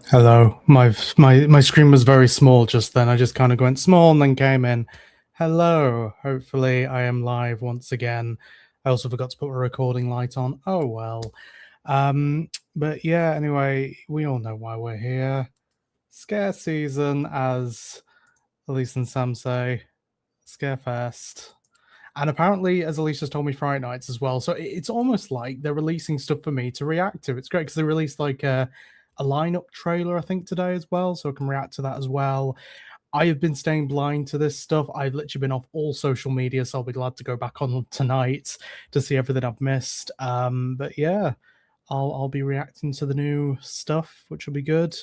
Hello. My screen was very small just then. I just kind of went small and then came in. Hello. Hopefully I am live once again. I also forgot to put a recording light on. Oh well. But yeah, anyway, we all know why we're here. Scare season, as Elise and Sam say. Scarefest. And apparently, as Alicia's told me, Friday nights as well. So it's almost like they're releasing stuff for me to react to. It's great because they released like a lineup trailer, I think, today as well. So I can react to that as well. I have been staying blind to this stuff. I've literally been off all social media, so I'll be glad to go back on tonight to see everything I've missed. But yeah, I'll be reacting to the new stuff, which will be good.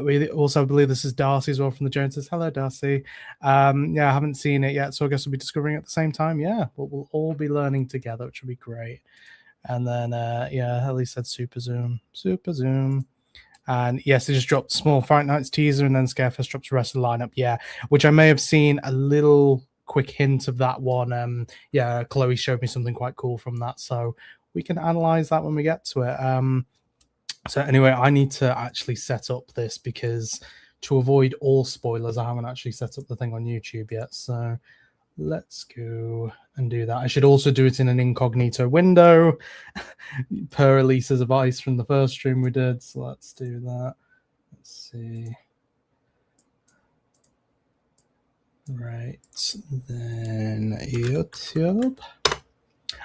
We also believe this is Darcy as well from the Joneses. Hello, Darcy. Yeah, I haven't seen it yet, so I guess we'll be discovering it at the same time. Yeah, but we'll all be learning together, which will be great. And then, yeah, Ellie said Super Zoom. Super Zoom. And yes, they just dropped small Fright Nights teaser, and then Scarefest drops the rest of the lineup. Yeah, which I may have seen a little quick hint of that one. Yeah, Chloe showed me something quite cool from that, so we can analyze that when we get to it. So anyway, I need to actually set up this because to avoid all spoilers, I haven't actually set up the thing on YouTube yet. So let's go and do that. I should also do it in an incognito window per Elisa's advice from the first stream we did. So let's do that. Let's see. Right, then YouTube.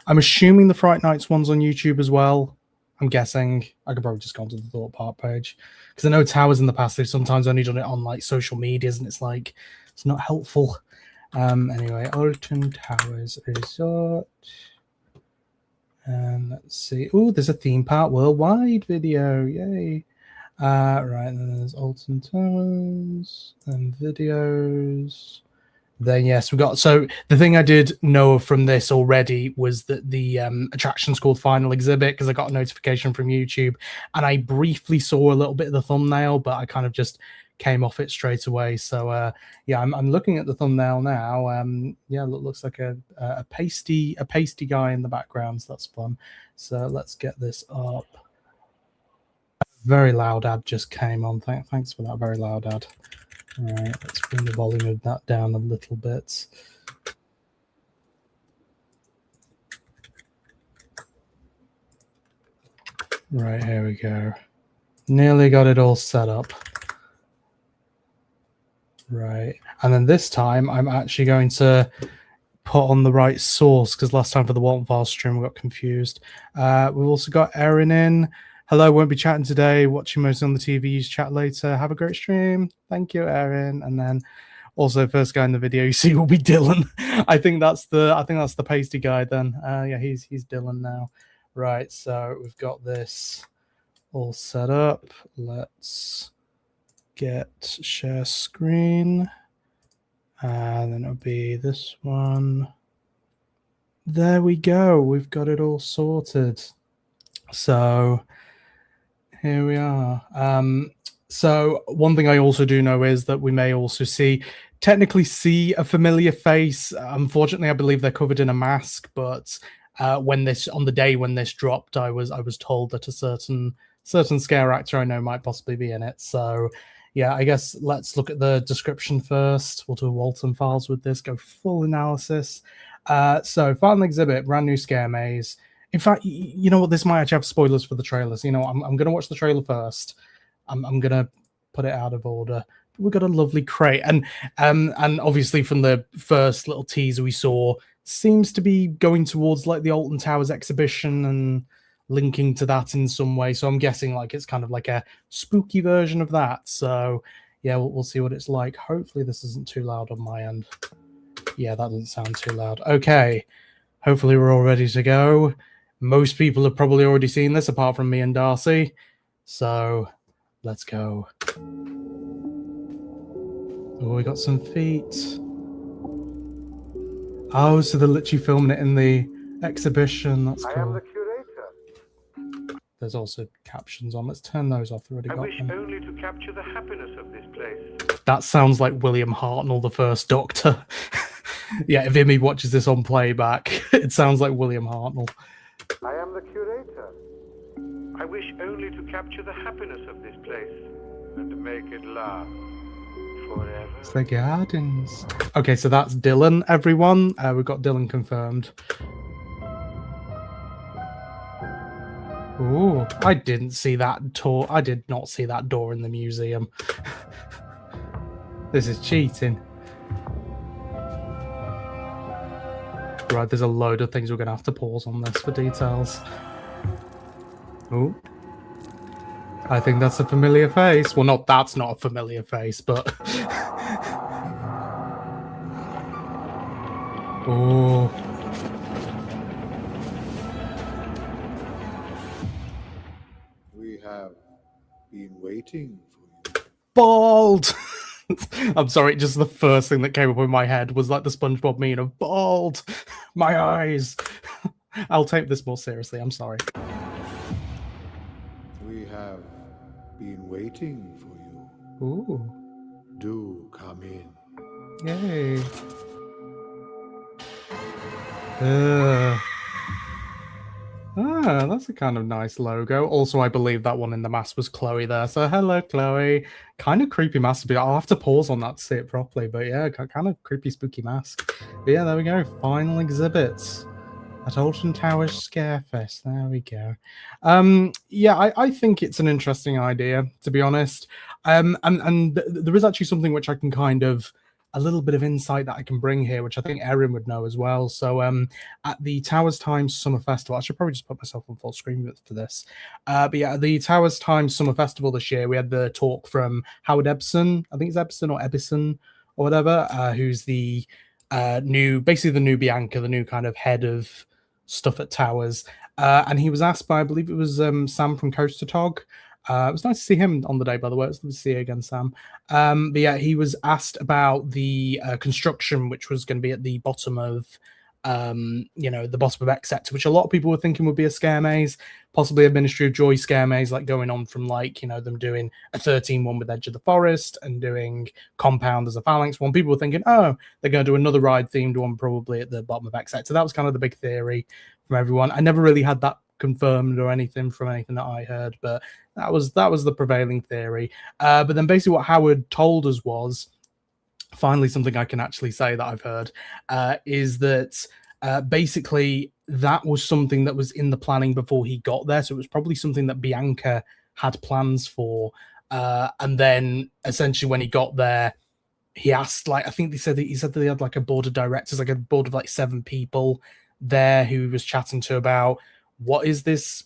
I'm assuming the Fright Nights one's on YouTube as well. I'm guessing. I could probably just go onto the Thought Park page because I know Towers in the past they've sometimes only done it on like social medias, and it's like it's not helpful. Anyway, Alton Towers Resort. And let's see. Oh, there's a theme park worldwide video. Yay. Right, and then there's Alton Towers and videos. Then yes, we got. So the thing I did know from this already was that the attraction's called Final Exhibit because I got a notification from YouTube, and I briefly saw a little bit of the thumbnail, but I kind of just came off it straight away. So yeah, I'm looking at the thumbnail now. Yeah, looks like a pasty guy in the background. So that's fun. So let's get this up. A very loud ad just came on. Thanks for that very loud ad. All right, let's bring the volume of that down a little bit. Right, here we go. Nearly got it all set up. Right, and then this time I'm actually going to put on the right source because last time for the Walton File stream we got confused. We've also got Erin in. Hello, won't be chatting today. Watching mostly on the TV. Use chat later. Have a great stream. Thank you, Erin. And then also first guy in the video you see will be Dylan. I think that's the pasty guy then. Yeah, he's Dylan now. Right, so we've got this all set up. Let's get share screen. And then it'll be this one. There we go. We've got it all sorted. So here we are. So one thing I also do know is that we may also technically see a familiar face. Unfortunately, I believe they're covered in a mask, but on the day when this dropped, I was told that a certain scare actor I know might possibly be in it. So yeah, I guess let's look at the description first. We'll do Walton Files with this, go full analysis. So Final Exhibit, brand new Scaremaze. In fact, you know what? This might actually have spoilers for the trailers. You know, I'm going to watch the trailer first. I'm going to put it out of order. We've got a lovely crate. And obviously from the first little teaser we saw, seems to be going towards like the Alton Towers exhibition and linking to that in some way. So I'm guessing like it's kind of like a spooky version of that. So yeah, we'll see what it's like. Hopefully this isn't too loud on my end. Yeah, that doesn't sound too loud. Okay. Hopefully we're all ready to go. Most people have probably already seen this, apart from me and Darcy. So, let's go. Oh, we got some feet. Oh, so they're literally filming it in the exhibition. That's cool. I am the curator. There's also captions on. Let's turn those off. I wish only to capture the happiness of this place. That sounds like William Hartnell, the first Doctor. Yeah, if Imi watches this on playback, it sounds like William Hartnell. I am the curator. I wish only to capture the happiness of this place. and make it last forever. It's the gardens. Okay, so that's Dylan, everyone. We've got Dylan confirmed. Ooh, I didn't see that door. I did not see that door in the museum. This is cheating. Right, there's a load of things we're going to have to pause on this for details. Ooh. I think that's a familiar face. Well, that's not a familiar face, but... Oh. We have been waiting for you. Bald! I'm sorry, just the first thing that came up in my head was like the SpongeBob meme of bald! My eyes! I'll take this more seriously, I'm sorry. We have been waiting for you. Ooh. Do come in. Yay. That's a kind of nice logo. Also, I believe that one in the mask was Chloe there. So hello, Chloe. Kind of creepy mask. I'll have to pause on that to see it properly. But yeah, kind of creepy, spooky mask. But yeah, there we go. Final exhibits at Alton Towers Scarefest. There we go. Yeah, I think it's an interesting idea, to be honest. And there is actually something which I can kind of... a little bit of insight that I can bring here, which I think Erin would know as well. So at the Towers Times Summer Festival, I should probably just put myself on full screen for this. But yeah, at the Towers Times Summer Festival this year, we had the talk from Howard Ebson, I think it's Ebson or Ebison or whatever, who's the basically the new Bianca, the new kind of head of stuff at Towers. And he was asked by, I believe it was Sam from Coaster Tog. It was nice to see him on the day, by the way. It's lovely to see you again, Sam. But yeah, he was asked about the construction, which was going to be at the bottom of, the bottom of X sector, which a lot of people were thinking would be a Scaremaze, possibly a Ministry of Joy Scaremaze, like going on from them doing a 13 one with Edge of the Forest and doing Compound as a Phalanx one. People were thinking, oh, they're going to do another ride themed one probably at the bottom of X sector. That was kind of the big theory from everyone. I never really had that confirmed or anything from anything that I heard, but that was the prevailing theory. But then basically what Howard told us was, finally something I can actually say that I've heard, is that basically that was something that was in the planning before he got there. So it was probably something that Bianca had plans for. And then essentially when he got there, he asked, I think he said that they had like a board of directors, like a board of like 7 people there who he was chatting to about what is this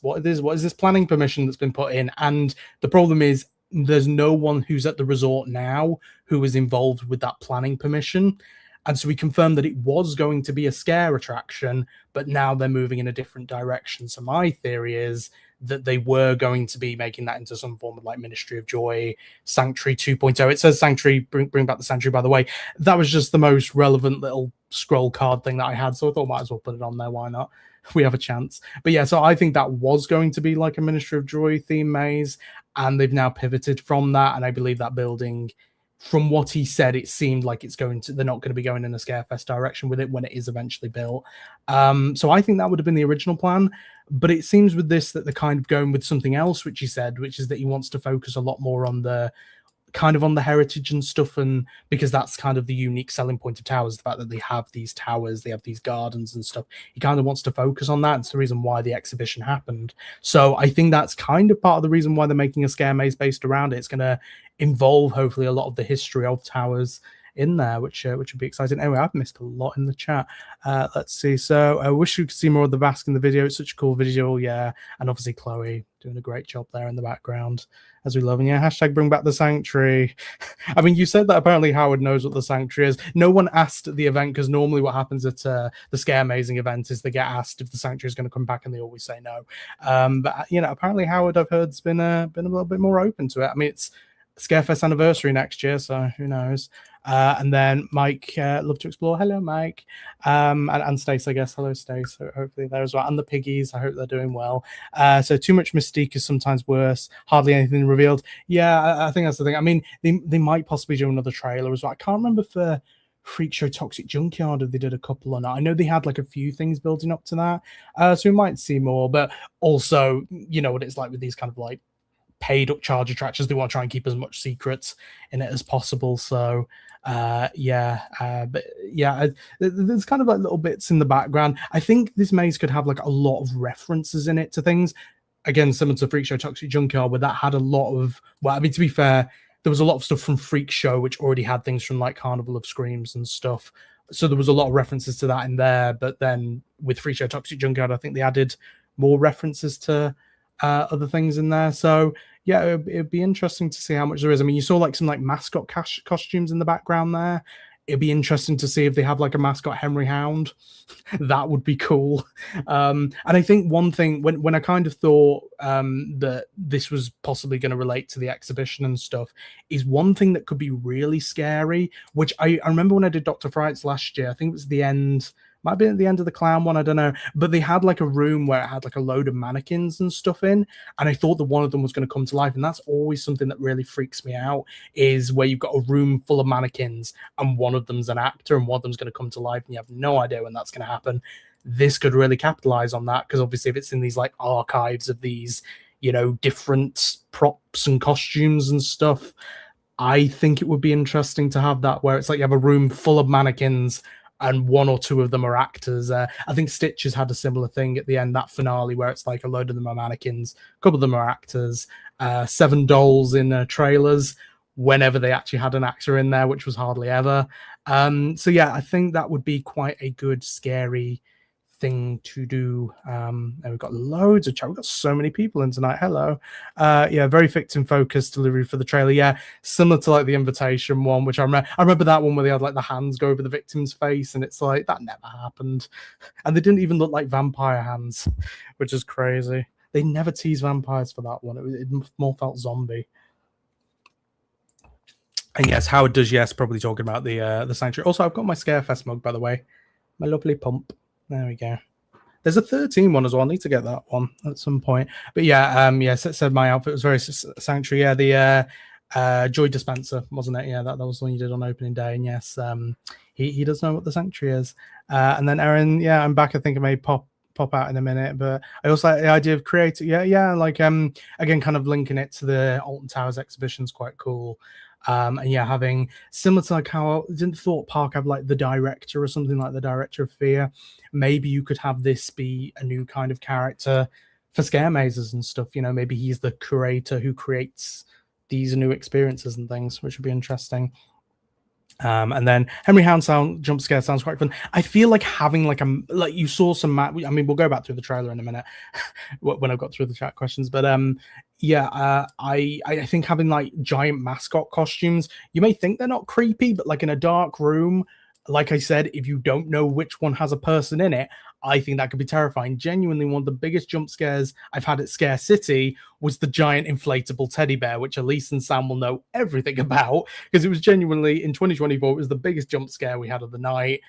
planning permission that's been put in. And the problem is there's no one who's at the resort now who is involved with that planning permission. And so we confirmed that it was going to be a scare attraction, but now they're moving in a different direction. So my theory is that they were going to be making that into some form of like Ministry of Joy, Sanctuary 2.0. It says Sanctuary, bring back the Sanctuary, by the way. That was just the most relevant little scroll card thing that I had. So I thought might as well put it on there. Why not? We have a chance. But yeah, so I think that was going to be like a Ministry of Joy theme maze, and they've now pivoted from that. And I believe that building, from what he said, it seemed like they're not going to be going in a Scarefest direction with it when it is eventually built. So I think that would have been the original plan. But it seems with this that they're kind of going with something else, which he said, which is that he wants to focus a lot more on the heritage and stuff, and because that's kind of the unique selling point of Towers, the fact that they have these towers, they have these gardens and stuff. He kind of wants to focus on that. It's the reason why the exhibition happened. So I think that's kind of part of the reason why they're making a scare maze based around it. It's going to involve hopefully a lot of the history of Towers in there, which would be exciting. Anyway, I've missed a lot in the chat. Let's see. So I wish you could see more of the Vask in the video. It's such a cool visual, yeah. And obviously Chloe doing a great job there in the background, as we love. And yeah, hashtag bring back the Sanctuary. I mean, you said that apparently Howard knows what the Sanctuary is. No one asked at the event, because normally what happens at the Scaremazing event is they get asked if the Sanctuary is going to come back, and they always say no. But apparently Howard, I've heard, has been a little bit more open to it. I mean, it's Scarefest anniversary next year, so who knows. And then Mike, love to explore. Hello, Mike. And Stace, I guess. Hello, Stace. Hopefully there as well. And the piggies, I hope they're doing well. So too much mystique is sometimes worse. Hardly anything revealed. Yeah, I think that's the thing. I mean, they might possibly do another trailer as well. I can't remember for Freak Show Toxic Junkyard if they did a couple or not. I know they had like a few things building up to that. So we might see more. But also, you know what it's like with these kind of like paid upcharge attractions. They want to try and keep as much secrets in it as possible. So but yeah, there's kind of like little bits in the background. I think this maze could have like a lot of references in it to things. Again, similar to Freak Show Toxic Junkyard, where that had a lot of, well, I mean, to be fair, there was a lot of stuff from Freak Show which already had things from like Carnival of Screams and stuff. So there was a lot of references to that in there. But then with Freak Show Toxic Junkyard, I think they added more references to other things in there. So yeah, it'd be interesting to see how much there is. I mean, you saw like some like mascot costumes in the background there. It'd be interesting to see if they have like a mascot Henry Hound. That would be cool. And I think one thing, when I kind of thought that this was possibly going to relate to the exhibition and stuff, is one thing that could be really scary, which I remember when I did Dr. Frights last year, I think it was the end, might be at the end of the clown one, I don't know, but they had like a room where it had like a load of mannequins and stuff in, and I thought that one of them was going to come to life, and that's always something that really freaks me out, is where you've got a room full of mannequins and one of them's an actor and one of them's going to come to life and you have no idea when that's going to happen. This could really capitalize on that, because obviously if it's in these like archives of these, you know, different props and costumes and stuff, I think it would be interesting to have that where it's like you have a room full of mannequins and one or two of them are actors. I think Stitches had a similar thing at the end, that finale, where it's like a load of them are mannequins, a couple of them are actors, 7 dolls in trailers, whenever they actually had an actor in there, which was hardly ever. So yeah, I think that would be quite a good, scary thing to do. And we've got loads of chat. We've got so many people in tonight. Hello. Yeah, very victim focused delivery for the trailer. Yeah, similar to like the invitation one, which I remember that one where they had like the hands go over the victim's face, and it's like that never happened. And they didn't even look like vampire hands, which is crazy. They never teased vampires for that one. It more felt zombie. And yes, Howard does, yes, probably talking about the sanctuary. Also, I've got my Scarefest mug, by the way. My lovely pump. There we go. There's a 13 one as well. I need to get that one at some point. But yeah, yes, it said my outfit was very sanctuary. Yeah, the Joy Dispenser, wasn't it? Yeah, that was the one you did on opening day. And yes, he does know what the sanctuary is. And then Erin, yeah, I'm back. I think I may pop out in a minute, but I also like the idea of creating, yeah, like again, kind of linking it to the Alton Towers exhibition is quite cool. And yeah, having similar to like how didn't Thought Park have like the director or something like the director of fear, maybe you could have this be a new kind of character for Scaremazes and stuff, you know, maybe he's the curator who creates these new experiences and things, which would be interesting. And then Henry Hound jump scare sounds quite fun. I feel like having like you saw some I mean, we'll go back through the trailer in a minute when I've got through the chat questions, but yeah, I think having like giant mascot costumes, you may think they're not creepy, but like in a dark room, like I said, if you don't know which one has a person in it, I think that could be terrifying. Genuinely, one of the biggest jump scares I've had at Scare City was the giant inflatable teddy bear, which Elise and Sam will know everything about, because it was genuinely, in 2024, it was the biggest jump scare we had of the night.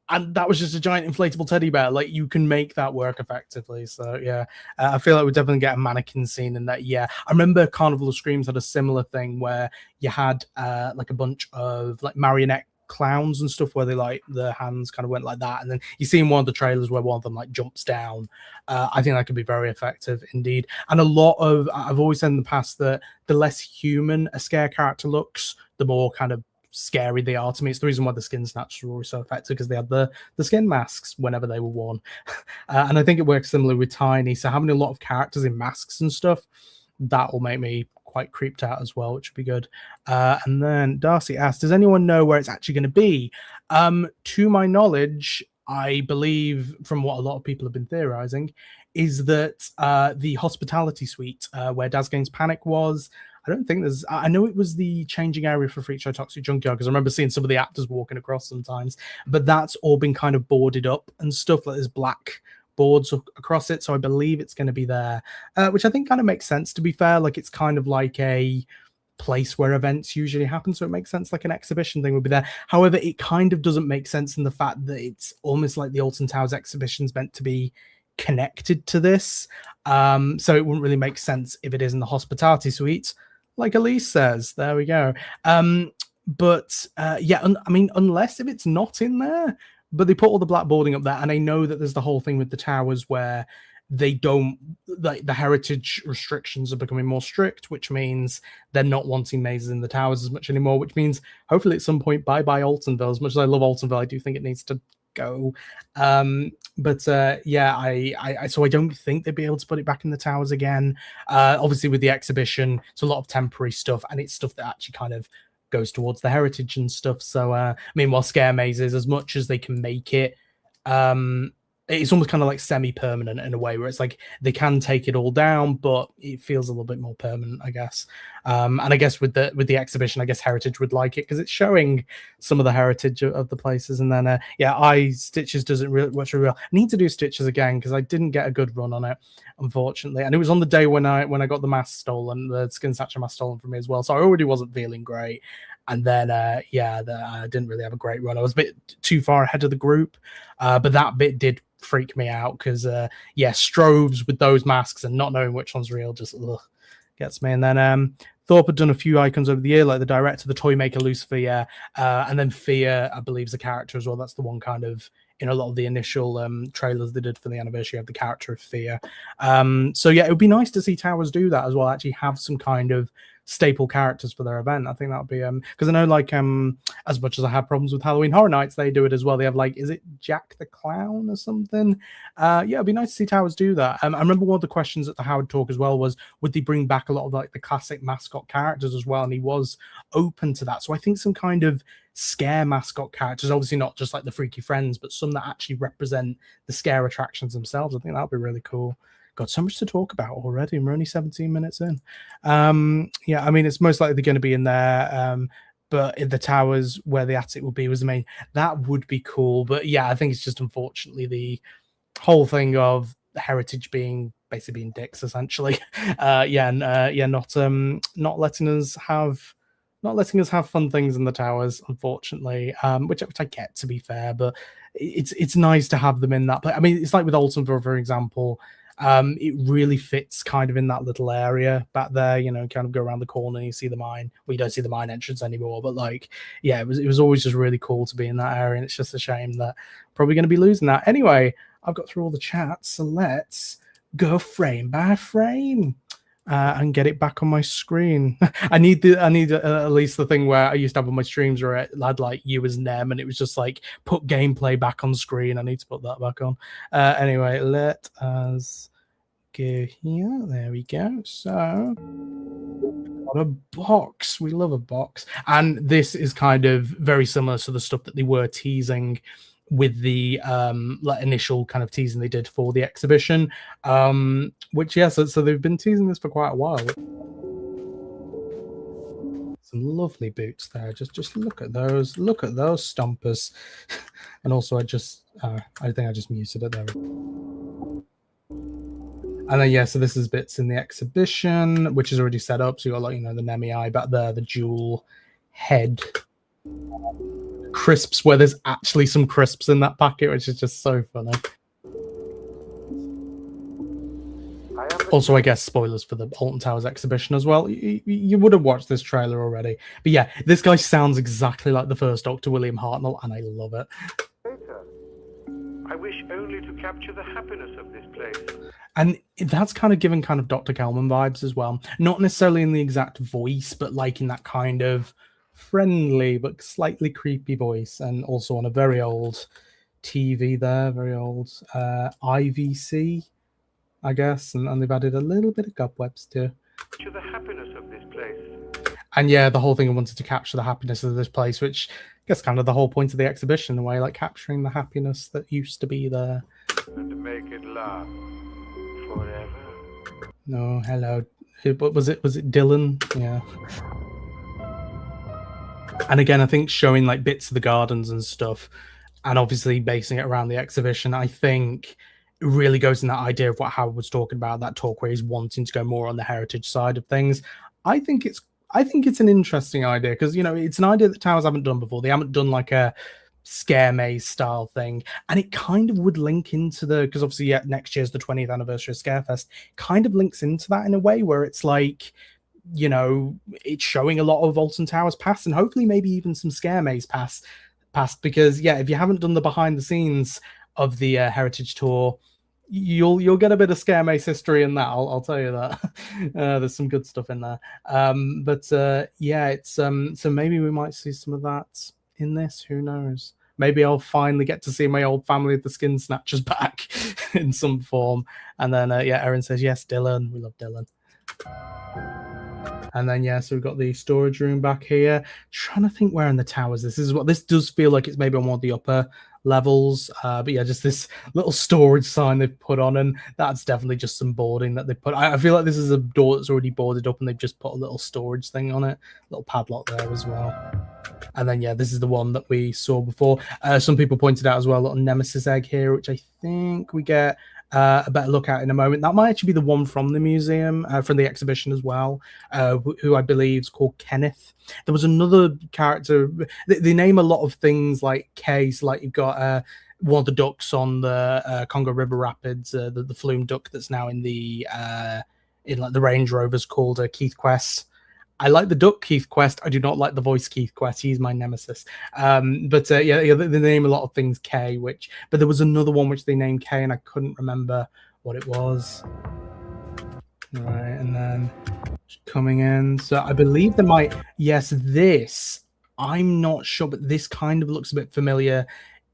And that was just a giant inflatable teddy bear. Like, you can make that work effectively. So, yeah, I feel like we definitely get a mannequin scene in that. Yeah, I remember Carnival of Screams had a similar thing where you had like a bunch of like marionette clowns and stuff where they like the hands kind of went like that, and then you see in one of the trailers where one of them like jumps down. I think that could be very effective indeed. And a lot of, I've always said in the past that the less human a scare character looks, the more kind of scary they are to me. It's the reason why the skin snatchers were always so effective, because they had the skin masks whenever they were worn. And I think it works similar with Tiny, so having a lot of characters in masks and stuff, that will make me quite creeped out as well, which would be good. And then Darcy asked, does anyone know where it's actually going to be? To my knowledge, I believe from what a lot of people have been theorizing, is that the hospitality suite where Dazgane's Panic was, I don't think there's, I know it was the changing area for Freak Show Toxic Junkyard, because I remember seeing some of the actors walking across sometimes, but that's all been kind of boarded up and stuff, like there's black boards across it, so I believe it's going to be there, which I think kind of makes sense, to be fair. Like, it's kind of like a place where events usually happen, so it makes sense like an exhibition thing would be there. However, it kind of doesn't make sense in the fact that it's almost like the Alton Towers exhibition's meant to be connected to this, so it wouldn't really make sense if it is in the hospitality suite, like Elise says. There we go. But yeah, I mean, unless if it's not in there, but they put all the blackboarding up there, and I know that there's the whole thing with the towers where they don't, like, the heritage restrictions are becoming more strict, which means they're not wanting mazes in the towers as much anymore, which means hopefully at some point bye Altonville. As much as I love Altonville, I do think it needs to go. Yeah, so I don't think they'd be able to put it back in the towers again. Obviously with the exhibition, it's a lot of temporary stuff, and it's stuff that actually kind of goes towards the heritage and stuff. So meanwhile, Scaremaze is, as much as they can make it, it's almost kind of like semi-permanent in a way, where it's like they can take it all down, but it feels a little bit more permanent, I guess. And I guess with the exhibition, I guess Heritage would like it because it's showing some of the heritage of the places. And then Stitches doesn't really work really well. I need to do Stitches again because I didn't get a good run on it, unfortunately. And it was on the day when I got the mask stolen, the skin satchel mask stolen from me as well. So I already wasn't feeling great. And then, I didn't really have a great run. I was a bit too far ahead of the group, but that bit did freak me out because, strobes with those masks and not knowing which one's real just gets me. And then Thorpe had done a few icons over the year, like the director, the toy maker Lucifer, and then Fear, I believe, is a character as well. That's the one kind of in a lot of the initial trailers they did for the anniversary of the character of Fear. It would be nice to see Towers do that as well, actually have some kind of staple characters for their event. I think that would be because I know, like, as much as I have problems with Halloween Horror Nights, they do it as well. They have, like, is it Jack the Clown or something? It'd be nice to see Towers do that. I remember one of the questions at the Howard talk as well was, would they bring back a lot of, like, the classic mascot characters as well? And he was open to that. So I think some kind of scare mascot characters, obviously not just like the Freaky Friends, but some that actually represent the scare attractions themselves. I think that would be really cool. Got so much to talk about already, and we're only 17 minutes in. I mean, it's most likely going to be in there, but in the towers where the attic will be was the main. That would be cool, but yeah, I think it's just unfortunately the whole thing of the heritage being basically being dicks, essentially. Not letting us have fun things in the towers, unfortunately. Which I get, to be fair, but it's nice to have them in that. But I mean, it's like with Altonville, for example. It really fits kind of in that little area back there, kind of go around the corner and you see the mine. We don't see the mine entrance anymore, but it was always just really cool to be in that area, and it's just a shame that probably going to be losing that. Anyway, I've got through all the chats, so let's go frame by frame and get it back on my screen. I need at least the thing where I used to have on my streams where I had like you as Nem, and it was just like put gameplay back on screen. I need to put that back on. Anyway, let us go here. There we go. So got a box. We love a box, and this is kind of very similar to the stuff that they were teasing with the initial kind of teasing they did for the exhibition, so they've been teasing this for quite a while. Some lovely boots there. Just look at those stompers. And also I think I just muted it there. And then so this is bits in the exhibition, which is already set up. So you got, like, the Nemi back there, the jewel head crisps, where there's actually some crisps in that packet, which is just so funny. Also, I guess spoilers for the Alton Towers exhibition as well. You would have watched this trailer already, but yeah, this guy sounds exactly like the first Dr. William Hartnell, and I love it. I wish only to capture the happiness of this place. And that's kind of giving kind of Dr. Kelman vibes as well. Not necessarily in the exact voice, but like in that kind of friendly but slightly creepy voice. And also on a very old TV there, very old IVC, I guess. And they've added a little bit of cobwebs too. To the happiness of this place. And yeah, the whole thing I wanted to capture the happiness of this place, which I guess kind of the whole point of the exhibition in a way, like capturing the happiness that used to be there. And to make it last forever. No, hello. What was it? Was it Dylan? Yeah. And again, I think showing like bits of the gardens and stuff, and obviously basing it around the exhibition, I think it really goes in that idea of what Howard was talking about, that talk where he's wanting to go more on the heritage side of things. I think it's an interesting idea because, it's an idea that Towers haven't done before. They haven't done like a Scaremaze style thing, and it kind of would link into because obviously next year's the 20th anniversary of Scarefest, kind of links into that in a way where it's like, it's showing a lot of Alton Towers past, and hopefully maybe even some Scaremaze past, because if you haven't done the behind the scenes of the Heritage Tour, you'll get a bit of Scaremaze history in that. I'll tell you that. There's some good stuff in there. But yeah, it's so maybe we might see some of that in this. Who knows? Maybe I'll finally get to see my old family of the Skin Snatchers back in some form. And then yeah, Erin says yes, Dylan. We love Dylan. And then yeah, so we've got the storage room back here. Trying to think where in the towers this is. What this does feel like it's maybe on one of the upper levels, but yeah, just this little storage sign they've put on, and that's definitely just some boarding that they put. I feel like this is a door that's already boarded up, and they've just put a little storage thing on it, little padlock there as well. And then yeah, this is the one that we saw before. Some people pointed out as well, a little Nemesis egg here, which I think we get a better look at in a moment. That might actually be the one from the museum, from the exhibition as well, who I believe is called Kenneth. There was another character. They name a lot of things like K, so like you've got one of the ducks on the Congo River Rapids, the flume duck that's now in the in like the Range Rovers called Keith Quest. I like the duck Keith Quest. I do not like the voice Keith Quest. He's my nemesis. But yeah, they name a lot of things K, but there was another one which they named K, and I couldn't remember what it was. Right, and then coming in. So I believe there might, yes, this, I'm not sure, but this kind of looks a bit familiar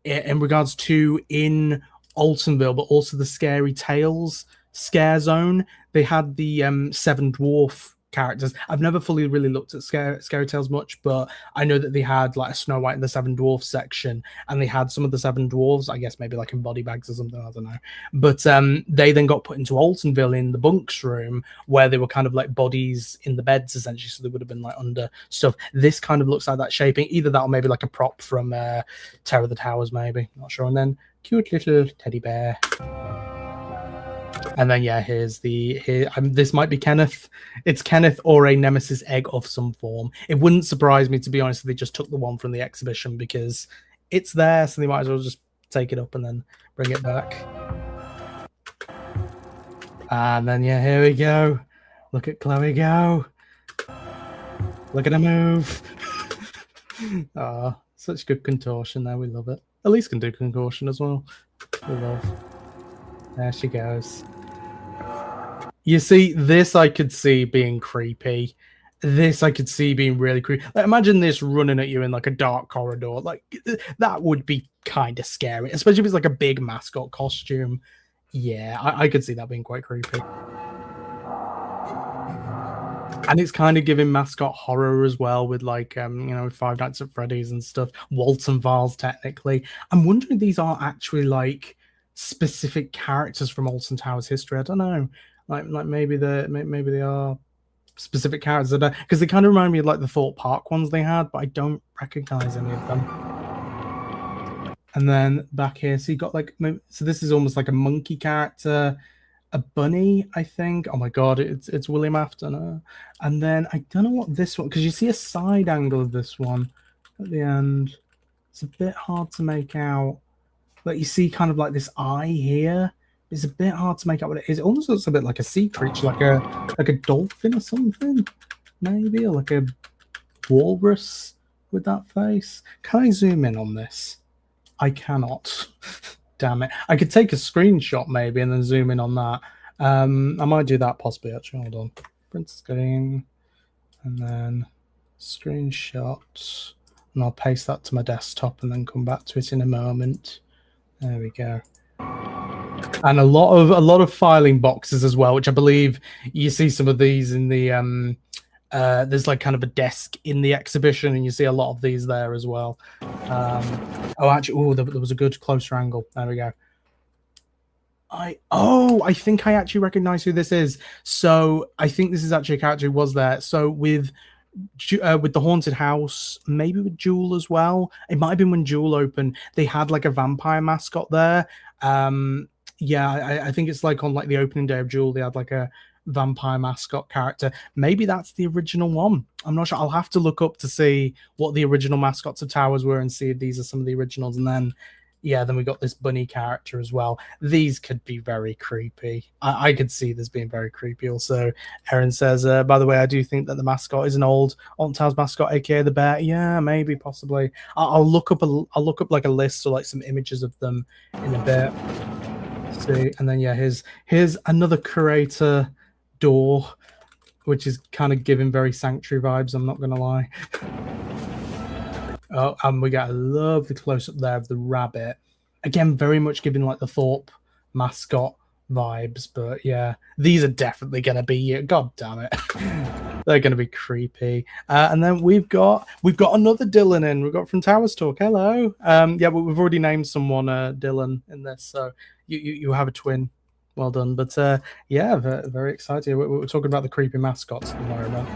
in regards to in Altonville, but also the Scary Tales Scare Zone. They had the Seven Dwarf characters. I've never fully really looked at Scary Tales much, but I know that they had like a Snow White and the Seven Dwarfs section, and they had some of the Seven Dwarfs, I guess maybe like in body bags or something, I don't know. But they then got put into Altonville in the bunks room, where they were kind of like bodies in the beds essentially, so they would have been like under stuff. This kind of looks like that shaping, either that or maybe like a prop from Terror of the Towers, maybe, not sure. And then cute little teddy bear. And then yeah, here's this might be Kenneth. It's Kenneth or a Nemesis egg of some form. It wouldn't surprise me, to be honest, if they just took the one from the exhibition, because it's there, so they might as well just take it up and then bring it back. And then yeah, here we go. Look at Chloe go. Look at her move. Ah, such good contortion there. We love it. Elise can do contortion as well. We love. There she goes. You see, this I could see being creepy. This I could see being really creepy. Like, imagine this running at you in like a dark corridor. Like, that would be kind of scary, especially if it's like a big mascot costume. Yeah, I could see that being quite creepy. And it's kind of giving mascot horror as well, with like you know, Five Nights at Freddy's and stuff. Walton Files, technically. I'm wondering if these are actually like specific characters from Alton Towers history. I don't know. Like maybe they are specific characters, because they kind of remind me of like the Thorpe Park ones they had, but I don't recognize any of them. And then back here, so you got like, so this is almost like a monkey character, a bunny, I think. Oh my god, it's William Afton. And then I don't know what this one, because you see a side angle of this one at the end. It's a bit hard to make out. Like you see kind of like this eye here. It's a bit hard to make out what it is. It almost looks a bit like a sea creature, like a dolphin or something, maybe, or like a walrus with that face. Can I zoom in on this? I cannot. Damn it. I could take a screenshot maybe and then zoom in on that. I might do that possibly, actually. Hold on. Print screen. And then screenshot. And I'll paste that to my desktop and then come back to it in a moment. There we go. And a lot of filing boxes as well, which I believe you see some of these in the there's like kind of a desk in the exhibition, and you see a lot of these there as well. Oh, actually, there was a good closer angle. There we go. I think I actually recognize who this is. So I think this is actually a character who was there. So with the haunted house, maybe with Jewel as well. It might have been when Jewel opened. They had like a vampire mascot there. Yeah, I think it's like on like the opening day of Jewel, they had like a vampire mascot character. Maybe that's the original one. I'm not sure. I'll have to look up to see what the original mascots of Towers were and see if these are some of the originals. And then, yeah, then we got this bunny character as well. These could be very creepy. I could see this being very creepy. Also, Erin says, by the way, I do think that the mascot is an old Alton Towers mascot, aka the bear. Yeah, maybe, possibly. I'll look up like a list or like some images of them in a bit. See, and then yeah, here's another Curator door, which is kind of giving very Sanctuary vibes, I'm not gonna lie. Oh, and we got a lovely close-up there of the rabbit. Again, very much giving like the Thorpe mascot vibes, but yeah, these are definitely gonna be, god damn it. They're gonna be creepy. And then we've got another Dylan in. We've got from Towers Talk. Hello. Yeah, but we've already named someone Dylan in this, so you have a twin. Well done. But yeah, very, very excited. We're talking about the creepy mascots at the moment.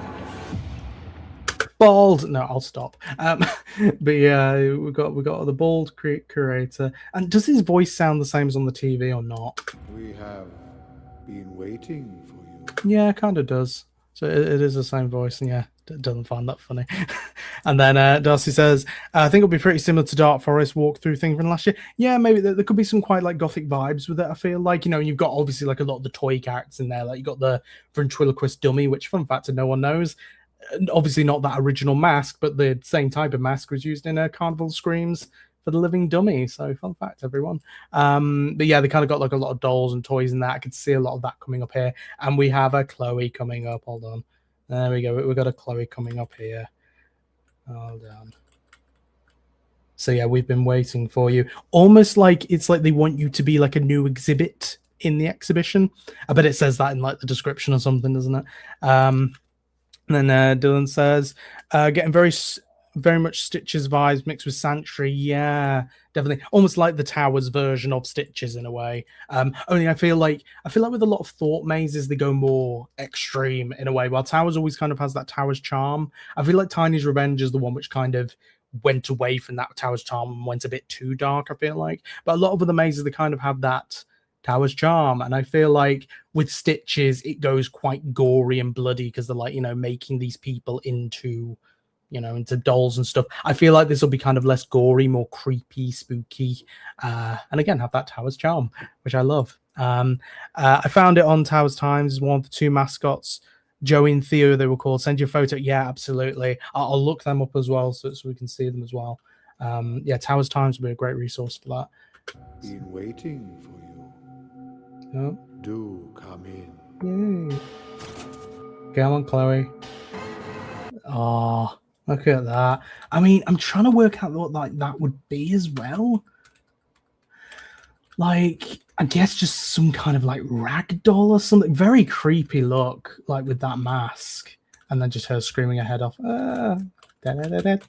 Bald. No, I'll stop. But yeah, we got the bald Curator. And does his voice sound the same as on the TV or not? We have been waiting for you. Yeah, kind of does. So it is the same voice, and yeah, doesn't find that funny. And then Darcy says, I think it'll be pretty similar to Dark Forest walkthrough thing from last year. Yeah, maybe there could be some quite like gothic vibes with it, I feel like. You know, you've got obviously like a lot of the toy characters in there. Like you got the ventriloquist dummy, which fun fact no one knows. Obviously not that original mask, but the same type of mask was used in Carnival Screams for the living dummy. So fun fact, everyone. But yeah, they kind of got like a lot of dolls and toys in that. I could see a lot of that coming up here. And we have a Chloe coming up. Hold on. There we go. We've got a Chloe coming up here. Hold on. So yeah, we've been waiting for you. Almost like it's like they want you to be like a new exhibit in the exhibition. I bet it says that in like the description or something, doesn't it? And then Dylan says, getting very much Stitches vibes mixed with Sanctuary. Yeah, definitely. Almost like the Towers version of Stitches in a way. Only I feel like with a lot of Thought mazes, they go more extreme in a way, while Towers always kind of has that Towers charm. I feel like Tiny's Revenge is the one which kind of went away from that Towers charm and went a bit too dark, I feel like. But a lot of other mazes, they kind of have that Towers charm, and I feel like with Stitches it goes quite gory and bloody because they're like, you know, making these people into, you know, into dolls and stuff. I feel like this will be kind of less gory, more creepy, spooky, and again have that Towers charm, which I love. I found it on Towers Times, one of the two mascots, Joey and Theo they were called. Send your photo. Yeah, absolutely. I'll look them up as well so we can see them as well. Yeah, Towers Times will be a great resource for that. Been waiting for you. Oh. Do come in. Yay. Come on, Chloe. Oh, look at that. I mean, I'm trying to work out what like that would be as well. Like, I guess just some kind of like rag doll or something. Very creepy look, like with that mask. And then just her screaming her head off. I'm having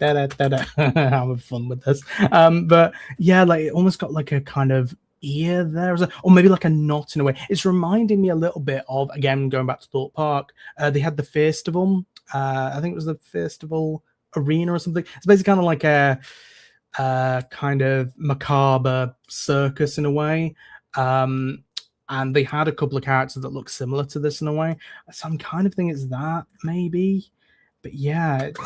fun with this. But yeah, like it almost got like a kind of ear there, or maybe like a knot in a way. It's reminding me a little bit of, again, going back to Thorpe Park, they had the festival. I think it was the festival arena or something. It's basically kind of like a kind of macabre circus in a way. And they had a couple of characters that look similar to this in a way. So I'm kind of thinking it's that, maybe. But yeah, it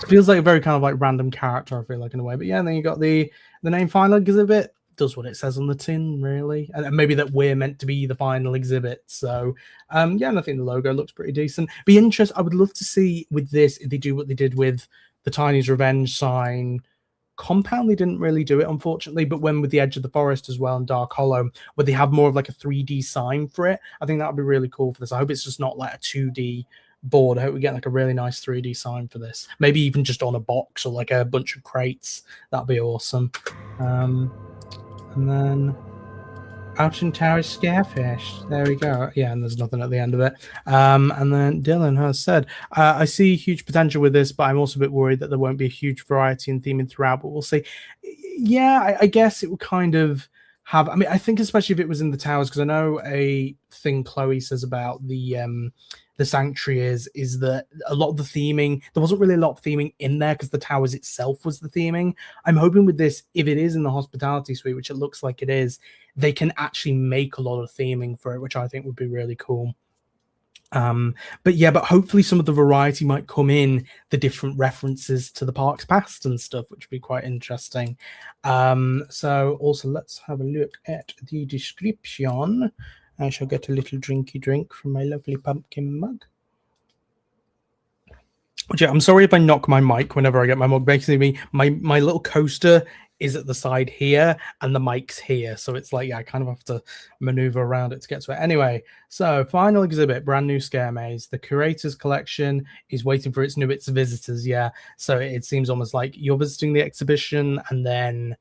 feels like a very kind of like random character, I feel like, in a way. But yeah, and then you got the name Final Exhibit. Does what it says on the tin, really. And maybe that we're meant to be the final exhibit. So yeah, and I think the logo looks pretty decent. Be interesting. I would love to see with this if they do what they did with the Tiny's Revenge sign compound. They didn't really do it, unfortunately, but when with the Edge of the Forest as well and Dark Hollow, where they have more of like a 3D sign for it, I think that would be really cool for this. I hope it's just not like a 2D board. I hope we get like a really nice 3D sign for this. Maybe even just on a box or like a bunch of crates. That'd be awesome. And then Alton Tower Scarefish. There we go. Yeah, and there's nothing at the end of it. And then Dylan has said, I see huge potential with this, but I'm also a bit worried that there won't be a huge variety in theming throughout, but we'll see. Yeah, I guess it will kind of have, I mean, I think especially if it was in the towers, because I know a thing Chloe says about the Sanctuary is that a lot of the theming, there wasn't really a lot of theming in there because the towers itself was the theming. I'm hoping with this, if it is in the hospitality suite, which it looks like it is, they can actually make a lot of theming for it, which I think would be really cool. But yeah, but hopefully some of the variety might come in the different references to the park's past and stuff, which would be quite interesting. So also let's have a look at the description. I shall get a little drinky drink from my lovely pumpkin mug. Which, I'm sorry if I knock my mic whenever I get my mug. Basically, my little coaster is at the side here and the mic's here. So it's like, yeah, I kind of have to maneuver around it to get to it. Anyway, so final exhibit, brand new Scaremaze. The Curator's collection is waiting for its visitors. Yeah. So it seems almost like you're visiting the exhibition and then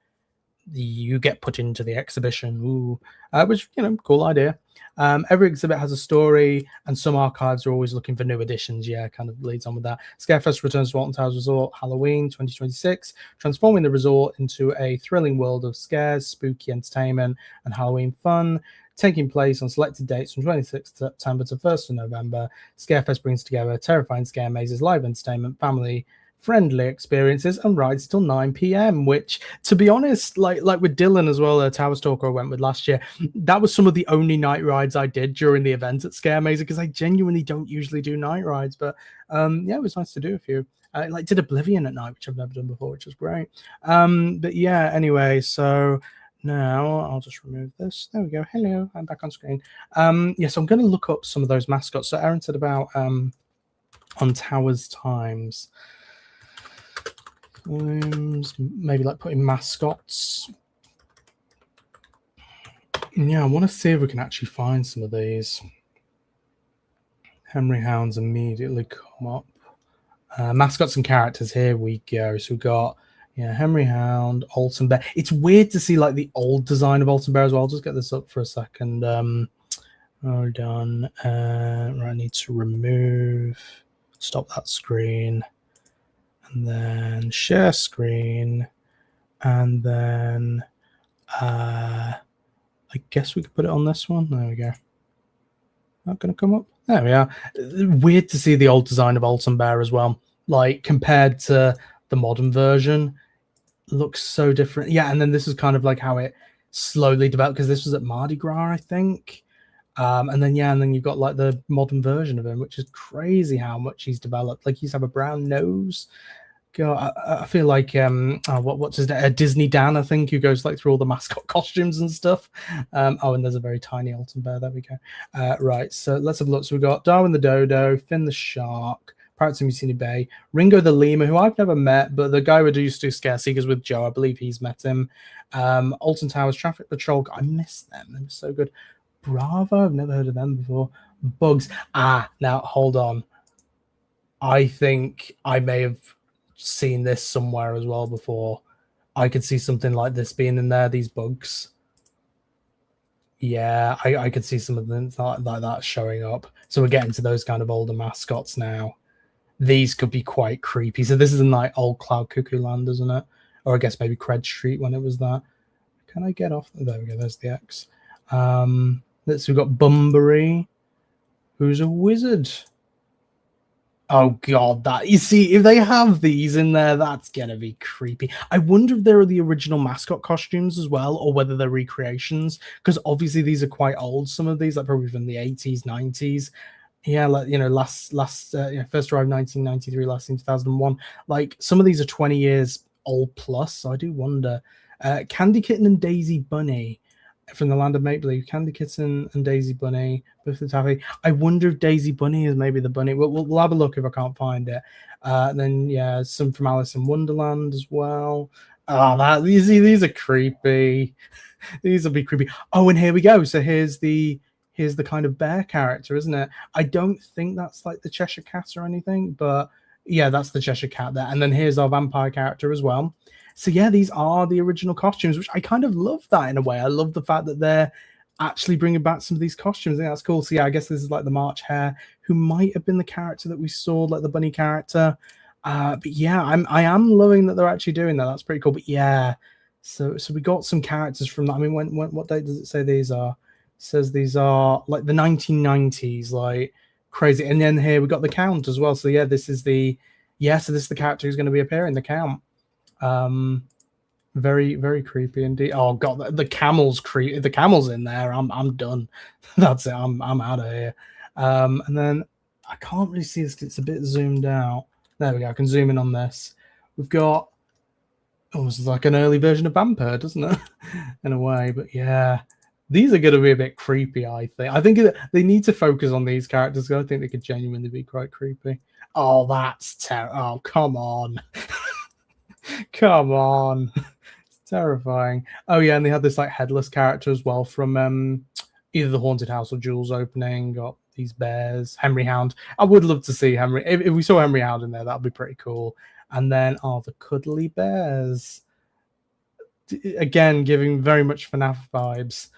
you get put into the exhibition. Ooh, which, cool idea. Every exhibit has a story, and some archives are always looking for new additions. Yeah, kind of leads on with that. Scarefest returns to Alton Towers Resort Halloween 2026, transforming the resort into a thrilling world of scares, spooky entertainment, and Halloween fun. Taking place on selected dates from 26th September to 1st of November, Scarefest brings together terrifying scare mazes, live entertainment, family friendly experiences, and rides till 9 p.m. which, to be honest, like with Dylan as well, Tower Stalker I went with last year, that was some of the only night rides I did during the event at Scaremaze, because I genuinely don't usually do night rides. But yeah, it was nice to do a few. Like did Oblivion at night, which I've never done before, which was great. But yeah, anyway, so now I'll just remove this. There we go. Hello, I'm back on screen. Yeah, so I'm going to look up some of those mascots. So Aaron said about on Towers Times, maybe like putting mascots. Yeah, I want to see if we can actually find some of these. Henry Hounds immediately come up. Mascots and characters, here we go. So we've got Henry Hound, Alton Bear. It's weird to see like the old design of Alton Bear as well. I'll just get this up for a second. Hold on. Right, I need to stop that screen. And then share screen, and then I guess we could put it on this one. There we go. Not going to come up. There we are. Weird to see the old design of Alton Bear as well, like compared to the modern version. Looks so different. Yeah, and then this is kind of like how it slowly developed, because this was at Mardi Gras, I think. And then you've got like the modern version of him, which is crazy how much he's developed. Like he's have a brown nose. God, I feel like what's his name? Disney Dan, I think, who goes like through all the mascot costumes and stuff. Oh, and there's a very tiny Alton Bear. There we go. Right, so let's have a look. So we've got Darwin the Dodo, Finn the Shark, Pirates of Mutiny Bay, Ringo the Lemur, who I've never met, but the guy who used to do Scare Seekers with Joe, I believe he's met him. Alton Towers Traffic Patrol, I miss them. They're so good. Bravo, I've never heard of them before. Bugs. Now hold on. I think I may have seen this somewhere as well before. I could see something like this being in there, these bugs. Yeah, I could see some of them like that showing up. So we're getting to those kind of older mascots now. These could be quite creepy. So this is in like old Cloud Cuckoo Land, isn't it? Or I guess maybe Cred Street when it was that. Can I get off? There we go, there's the X. We've got Bunbury, who's a wizard. Oh god, that you see, if they have these in there, that's gonna be creepy. I wonder if they're the original mascot costumes as well, or whether they're recreations, because obviously these are quite old. Some of these, like probably from the 80s, 90s. Yeah, like first arrived 1993, last in 2001. Like some of these are 20 years old plus, so I do wonder. Candy Kitten and Daisy Bunny from the Land of Make Believe. Candy Kitten and Daisy Bunny, Biff the Taffy. I wonder if Daisy Bunny is maybe the bunny. We'll have a look if I can't find it. Then some from Alice in Wonderland as well. These are creepy. These will be creepy. Oh, and here we go. So here's the kind of bear character, isn't it? I don't think that's like the Cheshire Cat or anything, but yeah, that's the Cheshire Cat there. And then here's our vampire character as well. So yeah, these are the original costumes, which I kind of love that in a way. I love the fact that they're actually bringing back some of these costumes. I think that's cool. So yeah, I guess this is like the March Hare, who might have been the character that we saw, like the bunny character. But yeah, I am loving that they're actually doing that. That's pretty cool. But yeah, so we got some characters from that. I mean, what date does it say these are? It says these are like the 1990s, like crazy. And then here we got the Count as well. So yeah, this is the character who's going to be appearing, the Count. Very, very creepy indeed. Oh god, the camel's creepy. The camel's in there. I'm done. That's it. I'm out of here. And then I can't really see this. It's a bit zoomed out. There we go. I can zoom in on this. We've got almost like an early version of Vampire, doesn't it? In a way, but yeah, these are going to be a bit creepy. I think they need to focus on these characters. I think they could genuinely be quite creepy. Oh, that's terrible. Oh, come on. Come on. Terrifying. Oh yeah, and they had this like headless character as well from either the Haunted House or Jules opening. Got these bears, Henry Hound. I would love to see Henry. If we saw Henry Hound in there, that'd be pretty cool. And then the cuddly bears. Again, giving very much FNAF vibes.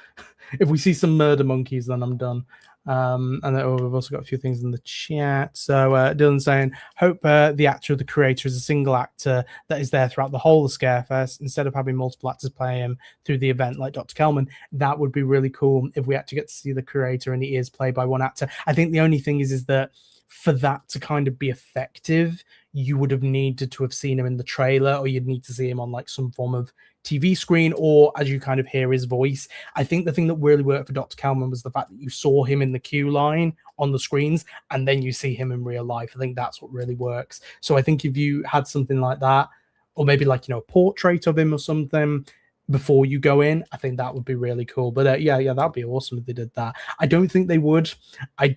If we see some murder monkeys, then I'm done. And then, we've also got a few things in the chat. So Dylan's saying, hope the actor of the Curator is a single actor that is there throughout the whole of Scarefest instead of having multiple actors play him through the event like Dr. Kelman. That would be really cool if we actually get to see the Curator and he is played by one actor. I think the only thing is that for that to kind of be effective, you would have needed to have seen him in the trailer, or you'd need to see him on like some form of TV screen, or as you kind of hear his voice. I think the thing that really worked for Dr. Kelman was the fact that you saw him in the queue line on the screens and then you see him in real life. I think that's what really works. So I think if you had something like that, or maybe like, a portrait of him or something before you go in, I think that would be really cool. But yeah, that'd be awesome if they did that. I don't think they would. I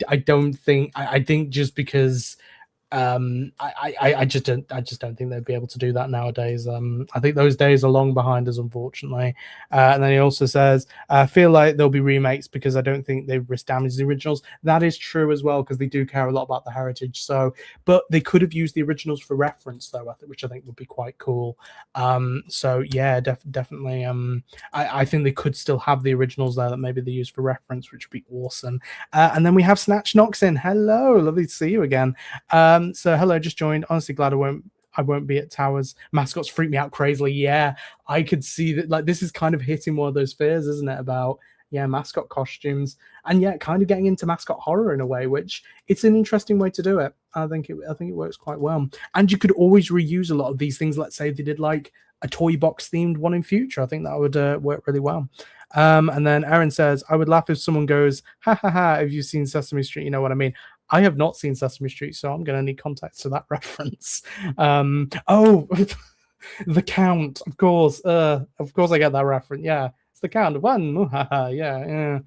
think just because I just don't think they'd be able to do that nowadays. I think those days are long behind us, unfortunately. And then he also says, I feel like there'll be remakes because I don't think they risk damaging the originals. That is true as well, because they do care a lot about the heritage. So, but they could have used the originals for reference, though, which I think would be quite cool. So yeah, definitely. I think they could still have the originals there that maybe they use for reference, which would be awesome. And then we have Snatch Knox in. Hello, lovely to see you again. So hello, just joined. Honestly, glad I won't be at Towers. Mascots freak me out crazily. Yeah, I could see that. Like, this is kind of hitting one of those fears, isn't it? About mascot costumes, and kind of getting into mascot horror in a way, which it's an interesting way to do it. I think it works quite well. And you could always reuse a lot of these things. Let's say they did like a toy box themed one in future. I think that would work really well. And then Aaron says, I would laugh if someone goes, ha ha ha, have you seen Sesame Street? You know what I mean? I have not seen Sesame Street, so I'm going to need context to that reference. The Count, of course. I get that reference. Yeah, it's the Count. One. Yeah.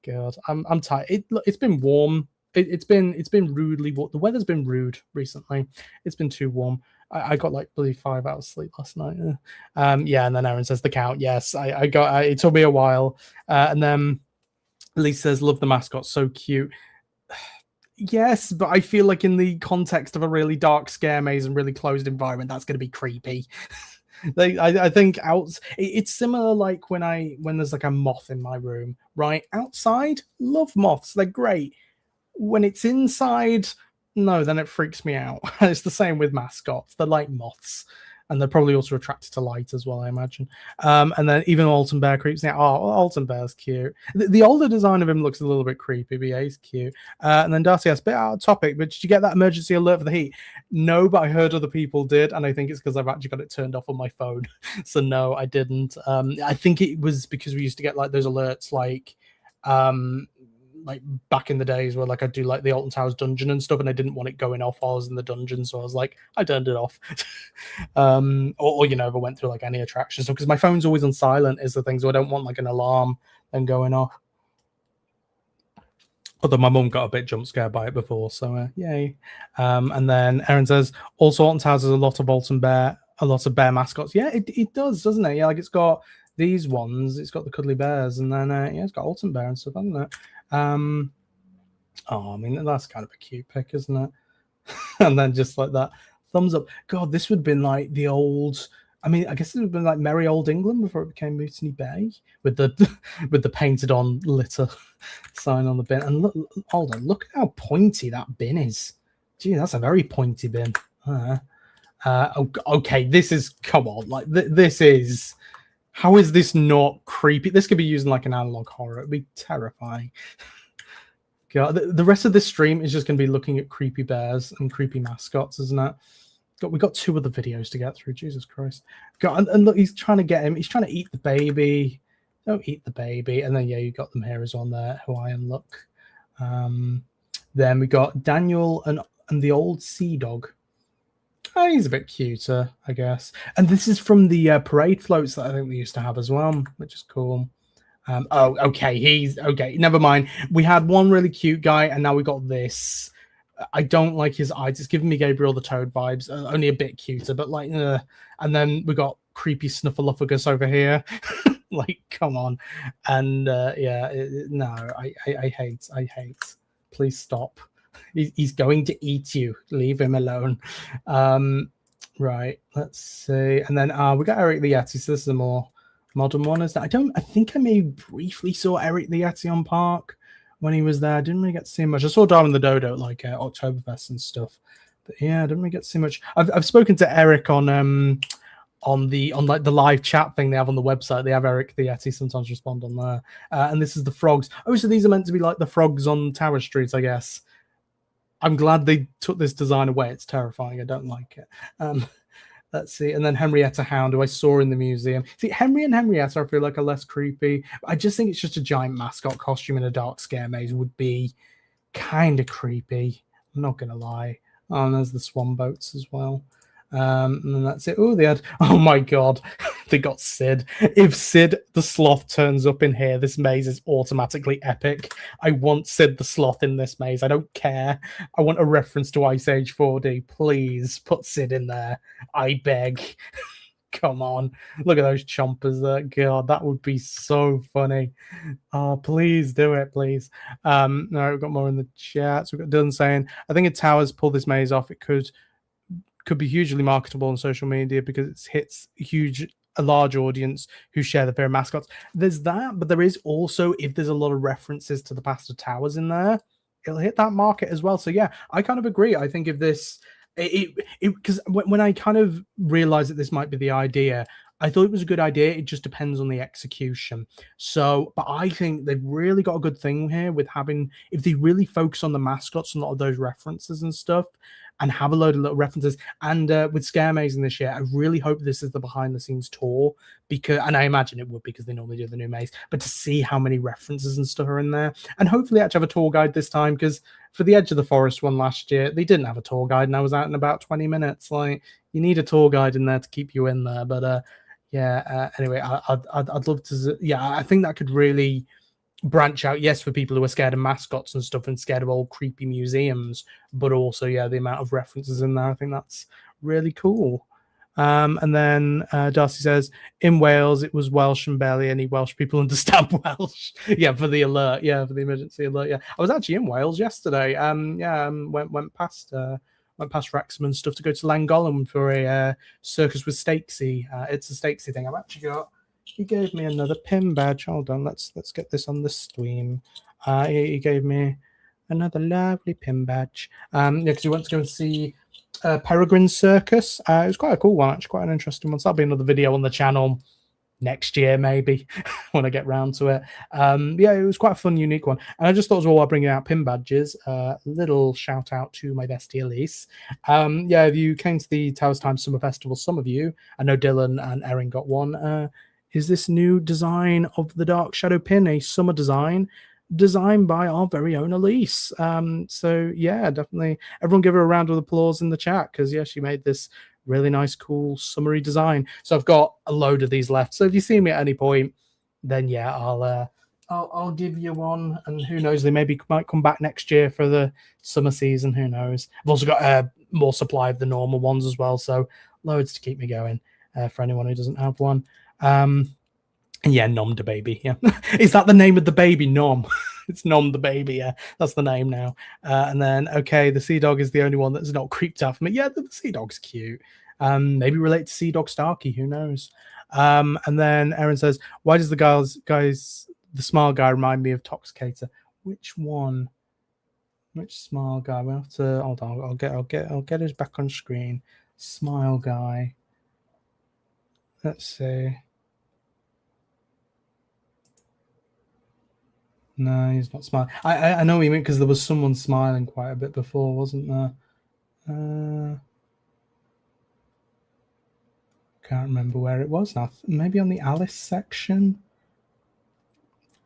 God, I'm tired. It's been warm. It's been rudely warm. The weather's been rude recently. It's been too warm. I got like 5 hours sleep last night. And then Aaron says the Count. Yes, I got. It took me a while. And then Lisa says, "Love the mascot, so cute." Yes, but I feel like in the context of a really dark Scaremaze and really closed environment, that's going to be creepy. I think it's similar like when there's like a moth in my room, right? Outside, love moths. They're great. When it's inside, no, then it freaks me out. It's the same with mascots. They're like moths. And they're probably also attracted to light as well, I imagine. And then even Alton Bear creeps me out. Oh, Alton Bear's cute. The older design of him looks a little bit creepy, but yeah, he's cute. And then Darcy asks, bit out of topic, but did you get that emergency alert for the heat? No, but I heard other people did, and I think it's because I've actually got it turned off on my phone. So no, I didn't. I think it was because we used to get like those alerts like back in the days where like I'd do like the Alton Towers dungeon and stuff, and I didn't want it going off while I was in the dungeon, so I was like, I turned it off. Or if I went through like any attraction, so because my phone's always on silent is the thing, so I don't want like an alarm then going off. Although my mum got a bit jump scared by it before, so yay. And then Aaron says, also Alton Towers has a lot of bear mascots. Yeah, it does, doesn't it? Yeah, like it's got these ones, it's got the cuddly bears, and then it's got Alton Bear and stuff, hasn't it? I mean, that's kind of a cute pic, isn't it? And then just like that thumbs up. God, this would have been like the old. I mean, I guess it would have been like Merry Old England before it became Mutiny Bay with the painted on litter sign on the bin. And look at how pointy that bin is. Gee, that's a very pointy bin. Okay, this is, come on, like this is. How is this not creepy? This could be used in like an analog horror. It'd be terrifying. God, the rest of this stream is just going to be looking at creepy bears and creepy mascots, isn't it? We got 2 other videos to get through. Jesus Christ. God, and look, he's trying to get him. He's trying to eat the baby. Don't eat the baby. And then, you got them here as well there. Hawaiian look. Then we got Daniel and the old sea dog. Oh, he's a bit cuter, I guess. And this is from the parade floats that I think we used to have as well, which is cool. Okay, never mind. We had one really cute guy, and now we got this. I don't like his eyes. It's giving me Gabriel the Toad vibes. Only a bit cuter, but like, and then we got creepy snuffleupagus over here. Like, come on. And no, I hate. Please stop. He's going to eat you. Leave him alone. Right, let's see. And then we got Eric the Yeti. So this is a more modern one. Is that I think I maybe briefly saw Eric the Yeti on Park when he was there. I didn't really get to see him much. I saw Darwin the Dodo at like Oktoberfest and stuff. But yeah, I didn't really get to see much. I've spoken to Eric on like the live chat thing they have on the website. They have Eric the Yeti sometimes respond on there. And this is the frogs. Oh, so these are meant to be like the frogs on Tower Street, I guess. I'm glad they took this design away. It's terrifying. I don't like it. Let's see. And then Henrietta Hound, who I saw in the museum. See, Henry and Henrietta, I feel like, are less creepy. I just think it's just a giant mascot costume in a dark scare maze would be kind of creepy. I'm not going to lie. Oh, and there's the swan boats as well. And then that's it. Oh, they had, oh my god, they got Sid. If Sid the sloth turns up in here, this maze is automatically epic. I want Sid the sloth in this maze. I don't care. I want a reference to Ice Age 4D. Please put Sid in there. I beg. Come on. Look at those chompers there. God, that would be so funny. Oh, please do it, please. No, we've got more in the chat. So we've got Dylan saying, I think if Towers pull this maze off, it could be hugely marketable on social media because it hits a large audience who share the favorite mascots. There's that, but there is also, if there's a lot of references to the past of Towers in there, it'll hit that market as well. So yeah, I kind of agree. I think if this, because when I kind of realized that this might be the idea, I thought it was a good idea. It just depends on the execution. So, but I think they've really got a good thing here with having, if they really focus on the mascots and a lot of those references and stuff, and have a load of little references. And with Scaremaze in this year, I really hope this is the behind-the-scenes tour, because, and I imagine it would because they normally do the new maze, but to see how many references and stuff are in there. And hopefully actually have a tour guide this time, because for the Edge of the Forest one last year, they didn't have a tour guide, and I was out in about 20 minutes. Like, you need a tour guide in there to keep you in there. But anyway, I'd love to. Yeah, I think that could really branch out, yes, for people who are scared of mascots and stuff and scared of old creepy museums, but also, yeah, the amount of references in there, I think that's really cool. And then Darcy says, in Wales, it was Welsh and barely any Welsh people understand Welsh. Yeah, for the alert. Yeah, for the emergency alert. Yeah, I was actually in Wales yesterday. Went past Wrexham and stuff to go to Llangollen for a circus with Stakesy. It's a Stakesy thing. I've actually got. He gave me another pin badge. Hold on, let's get this on the stream. He gave me another lovely pin badge. Because he went to go and see Peregrine Circus. It was quite a cool one, actually, quite an interesting one. So that'll be another video on the channel next year, maybe, when I get round to it. Yeah, it was quite a fun, unique one. And I just thought as well, while bringing out pin badges, little shout out to my bestie Elise. Yeah, if you came to the Towers Time Summer Festival, some of you, I know Dylan and Erin got one, is this new design of the Darkshadow pin, a summer design designed by our very own Elise. So yeah, definitely everyone give her a round of applause in the chat, because yeah, she made this really nice, cool summery design. So I've got a load of these left. So if you see me at any point, then yeah, I'll give you one, and who knows, they might come back next year for the summer season. Who knows? I've also got more supply of the normal ones as well, so loads to keep me going for anyone who doesn't have one. Yeah, Nom the baby. Yeah, is that the name of the baby? Nom. It's Nom the baby. Yeah, that's the name now. And then okay, the Sea Dog is the only one that's not creeped out for me. Yeah, the Sea Dog's cute. Maybe relate to Sea Dog Starkey. Who knows? And then Erin says, why does the smile guy remind me of Toxicator? Which one? Which smile guy? We have to hold on. I'll get his back on screen. Smile guy. Let's see. No, he's not smiling. I know what you mean, because there was someone smiling quite a bit before, wasn't there? Can't remember where it was now. Maybe on the Alice section.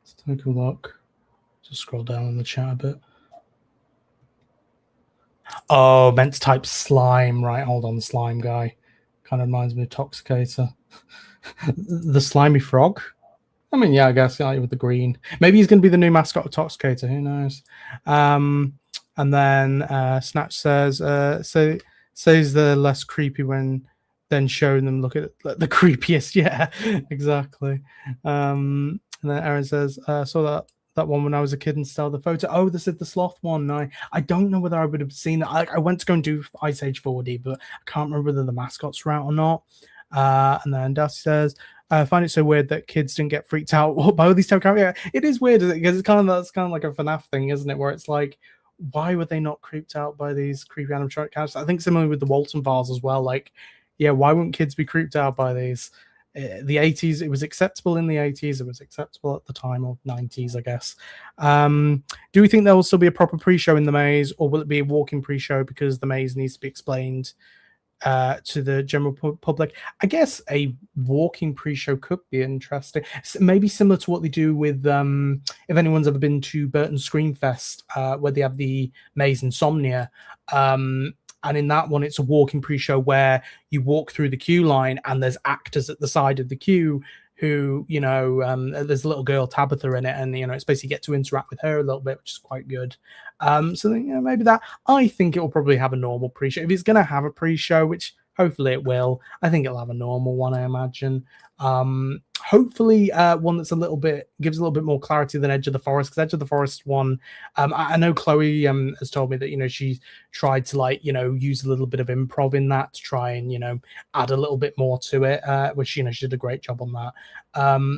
Let's take a look. Just scroll down in the chat a bit. Oh, meant to type slime. Right, hold on, slime guy. Kind of reminds me of Toxicator. The slimy frog. I mean, yeah, I guess with the green. Maybe he's going to be the new mascot of Toxicator. Who knows? And then Snatch says, says they're less creepy when then showing them look at the creepiest. Yeah, exactly. And then Aaron says, saw that one when I was a kid and stole the photo. Oh, this is the sloth one. I don't know whether I would have seen that. I went to go and do Ice Age 4D, but I can't remember whether the mascots were out or not. And then Darcy says, I find it so weird that kids didn't get freaked out by all these type of characters. Yeah, it is weird, because it's kind of like a FNAF thing, isn't it? Where it's like, why were they not creeped out by these creepy animatronic characters? I think similarly with the Walton files as well. Like, yeah, why wouldn't kids be creeped out by these? The 80s, it was acceptable in the 80s. It was acceptable at the time, or 90s, I guess. Do we think there will still be a proper pre-show in the maze, or will it be a walking pre-show because the maze needs to be explained to the general public? I guess a walking pre-show could be interesting. Maybe similar to what they do with, if anyone's ever been to Burton Screamfest, where they have the Maze Insomnia. And in that one, it's a walking pre-show where you walk through the queue line and there's actors at the side of the queue who, there's a little girl, Tabitha, in it. And, it's basically get to interact with her a little bit, which is quite good. So maybe that. I think it will probably have a normal pre-show. If it's going to have a pre-show, which hopefully it will, I think it'll have a normal one, I imagine. Hopefully one that's gives a little bit more clarity than Edge of the Forest, because Edge of the Forest one, I know Chloe has told me that she tried to use a little bit of improv in that to try and add a little bit more to it, which she did a great job on that.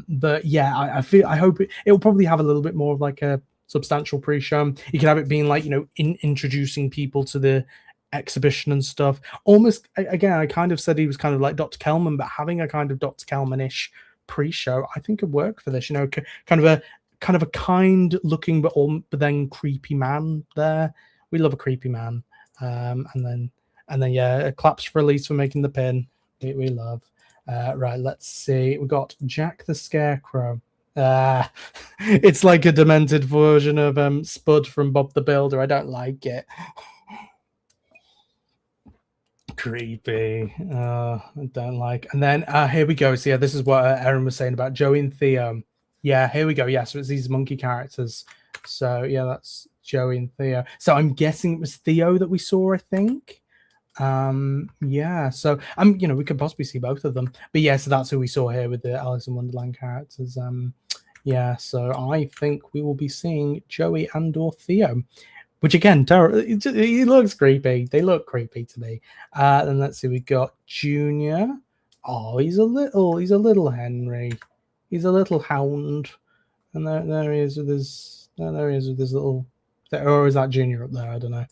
But yeah, I hope it'll probably have a little bit more of like a substantial pre-show. You could have it being like introducing people to the exhibition and stuff. Almost again, I kind of said he was kind of like Dr. Kelman, but having a kind of Dr. Kelman-ish pre-show, I think could work for this. Kind of a kind looking but then creepy man there. We love a creepy man. And then yeah, claps for Elise for making the pin. We love. Right, let's see. We got Jack the Scarecrow. It's like a demented version of Spud from Bob the Builder. I don't like it. Creepy. I don't like. And then here we go. So yeah, this is what Erin was saying about Joey and Theo. Yeah, here we go. Yeah, so it's these monkey characters. So yeah, that's Joey and Theo. So I'm guessing it was Theo that we saw, I think. Yeah, so we could possibly see both of them. But yeah, so that's who we saw here with the Alice in Wonderland characters. Yeah, so I think we will be seeing Joey and or Theo. Which again, he looks creepy. They look creepy to me. Then let's see, we got Junior. Oh, he's a little Henry. He's a little hound. And there he is with his little. Or is that Junior up there? I don't know.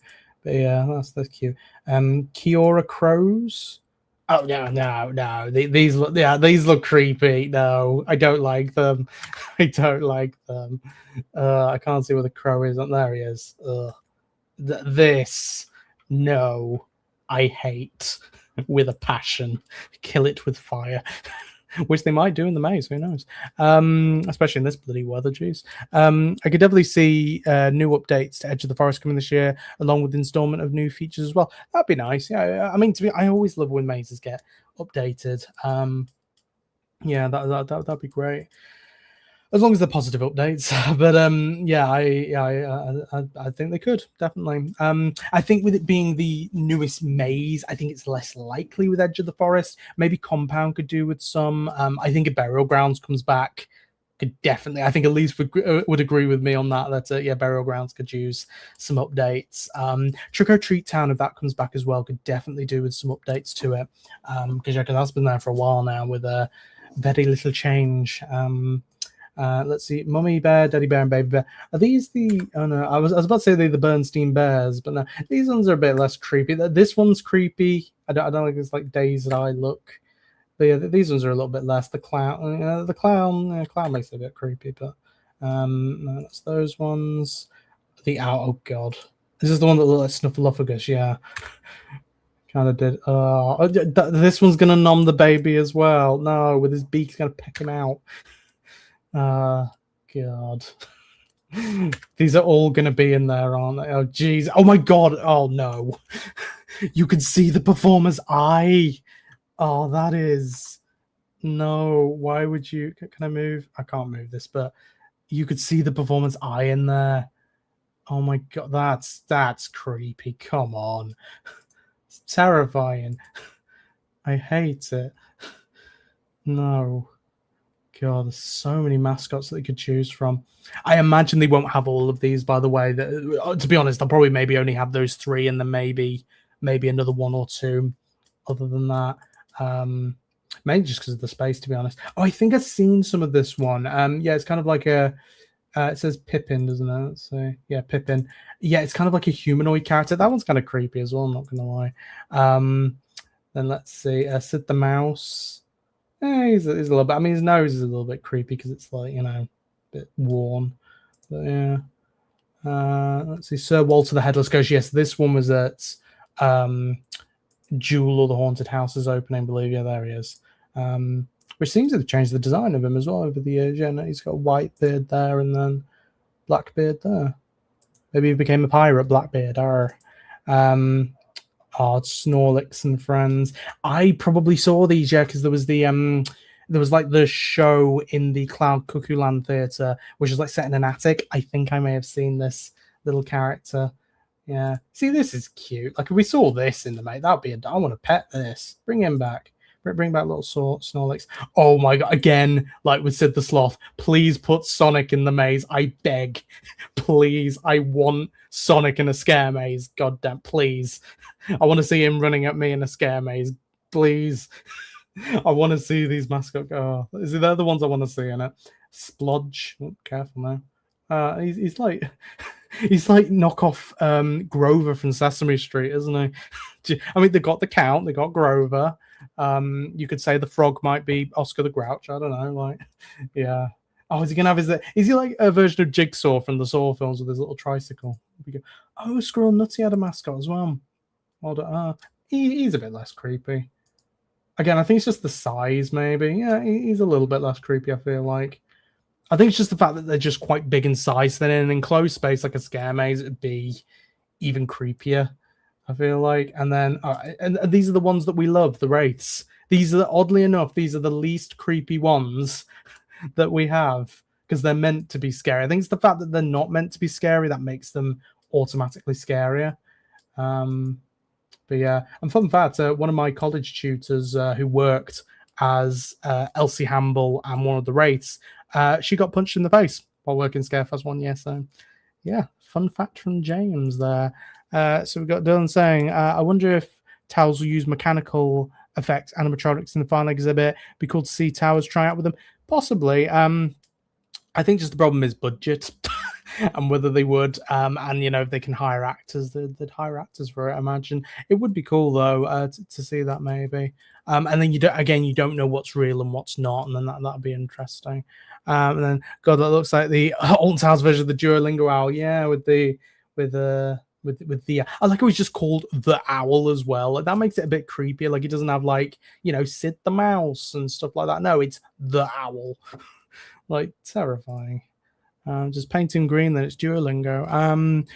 But yeah, that's cute. Kiora Crows. Oh no. These look creepy. No, I don't like them. I don't like them. I can't see where the crow is. There he is. This, no, I hate with a passion. Kill it with fire. Which they might do in the maze, who knows? Especially in this bloody weather, jeez. I could definitely see new updates to Edge of the Forest coming this year, along with installment of new features as well. That'd be nice. Yeah, I mean, I always love when mazes get updated. Yeah, that'd be great. As long as they're positive updates. But yeah, I think they could, definitely. I think with it being the newest maze, I think it's less likely with Edge of the Forest. Maybe Compound could do with some. I think if Burial Grounds comes back, could definitely. I think Elise would agree with me on that. That yeah, Burial Grounds could use some updates. Trick or Treat Town, if that comes back as well, could definitely do with some updates to it. Because that's been there for a while now with very little change. Let's see, Mummy Bear, Daddy Bear, and Baby Bear. Are these the? Oh no, I was about to say they're the Bernstein Bears, but no, these ones are a bit less creepy. This one's creepy. I don't think it's like Dazed Eye look. But yeah, these ones are a little bit less. The clown, clown makes it a bit creepy, but no, that's those ones. Oh god, this is the one that looks like Snuffleupagus. Yeah, kind of did. This one's gonna nom the baby as well. No, with his beak, he's gonna peck him out. God. These are all going to be in there, aren't they? Oh, geez. Oh, my God. Oh, no. You can see the performer's eye. Oh, that is... No, why would you... Can I move? I can't move this, but you could see the performer's eye in there. Oh, my God. That's creepy. Come on. It's terrifying. I hate it. No. God, there's so many mascots that they could choose from. I imagine they won't have all of these, by the way. To be honest, they'll probably maybe only have those three, and then maybe another one or two. Other than that, maybe just because of the space. To be honest, oh, I think I've seen some of this one. Yeah, it's kind of like a. It says Pippin, doesn't it? Let's see. Yeah, Pippin. Yeah, it's kind of like a humanoid character. That one's kind of creepy as well. I'm not gonna lie. Then let's see. Sid the Mouse. He's a little bit. I mean, his nose is a little bit creepy because it's like, you know, a bit worn. But yeah. Let's see. Sir Walter the Headless Ghost. Yes, this one was at Jewel or the Haunted House's opening, I believe. Yeah, there he is. Which seems to have changed the design of him as well over the years. Yeah, no, he's got a white beard there and then black beard there. Maybe he became a pirate, Blackbeard. Snorlax and Friends. I probably saw these, yeah, because there was like the show in the Cloud Cuckoo Land Theatre, which was like set in an attic. I think I may have seen this little character. Yeah. See, this is cute. Like if we saw this in the mate, that'd be I want to pet this. Bring him back. Bring back little Snorlax. Oh my god! Again, like with Sid the Sloth, please put Sonic in the maze. I beg, please. I want Sonic in a Scaremaze. God damn, please. I want to see him running at me in a Scaremaze. Please. I want to see these mascots go. Oh, they're the ones I want to see in it. Splodge. Oh, careful now. He's like knockoff Grover from Sesame Street, isn't he? I mean, they got the Count, they got Grover. You could say the frog might be Oscar the Grouch. I don't know. Like, yeah. Oh, is he gonna have is he like a version of Jigsaw from the Saw films with his little tricycle? Oh, Squirrel Nutty had a mascot as well. He's a bit less creepy. Again, I think it's just the size, maybe. Yeah, he's a little bit less creepy, I feel like. I think it's just the fact that they're just quite big in size. Then in an enclosed space like a Scaremaze, it'd be even creepier, I feel like. And then, and these are the ones that we love, the Wraiths. These are, oddly enough, these are the least creepy ones that we have because they're meant to be scary. I think it's the fact that they're not meant to be scary that makes them automatically scarier. But yeah, and fun fact, one of my college tutors who worked as Elsie Hamble and one of the Wraiths, she got punched in the face while working Scarefest 1 year. So yeah, fun fact from James there. So we've got Dylan saying, I wonder if Towers will use mechanical effects animatronics in the final exhibit. Be cool to see Towers try out with them. Possibly. I think just the problem is budget and whether they would. And, you know, if they can hire actors, they'd hire actors for it, I imagine. It would be cool, though, to see that maybe. And then, you don't know what's real and what's not. And then that'd be interesting. And then, God, that looks like the Alton Towers version of the Duolingo Owl. Yeah, with the I like how he's just called the Owl as well. Like, that makes it a bit creepier. Like, he doesn't have like, you know, Sid the Mouse and stuff like that. No, it's the Owl. Like, terrifying. Just paint him green, then it's Duolingo.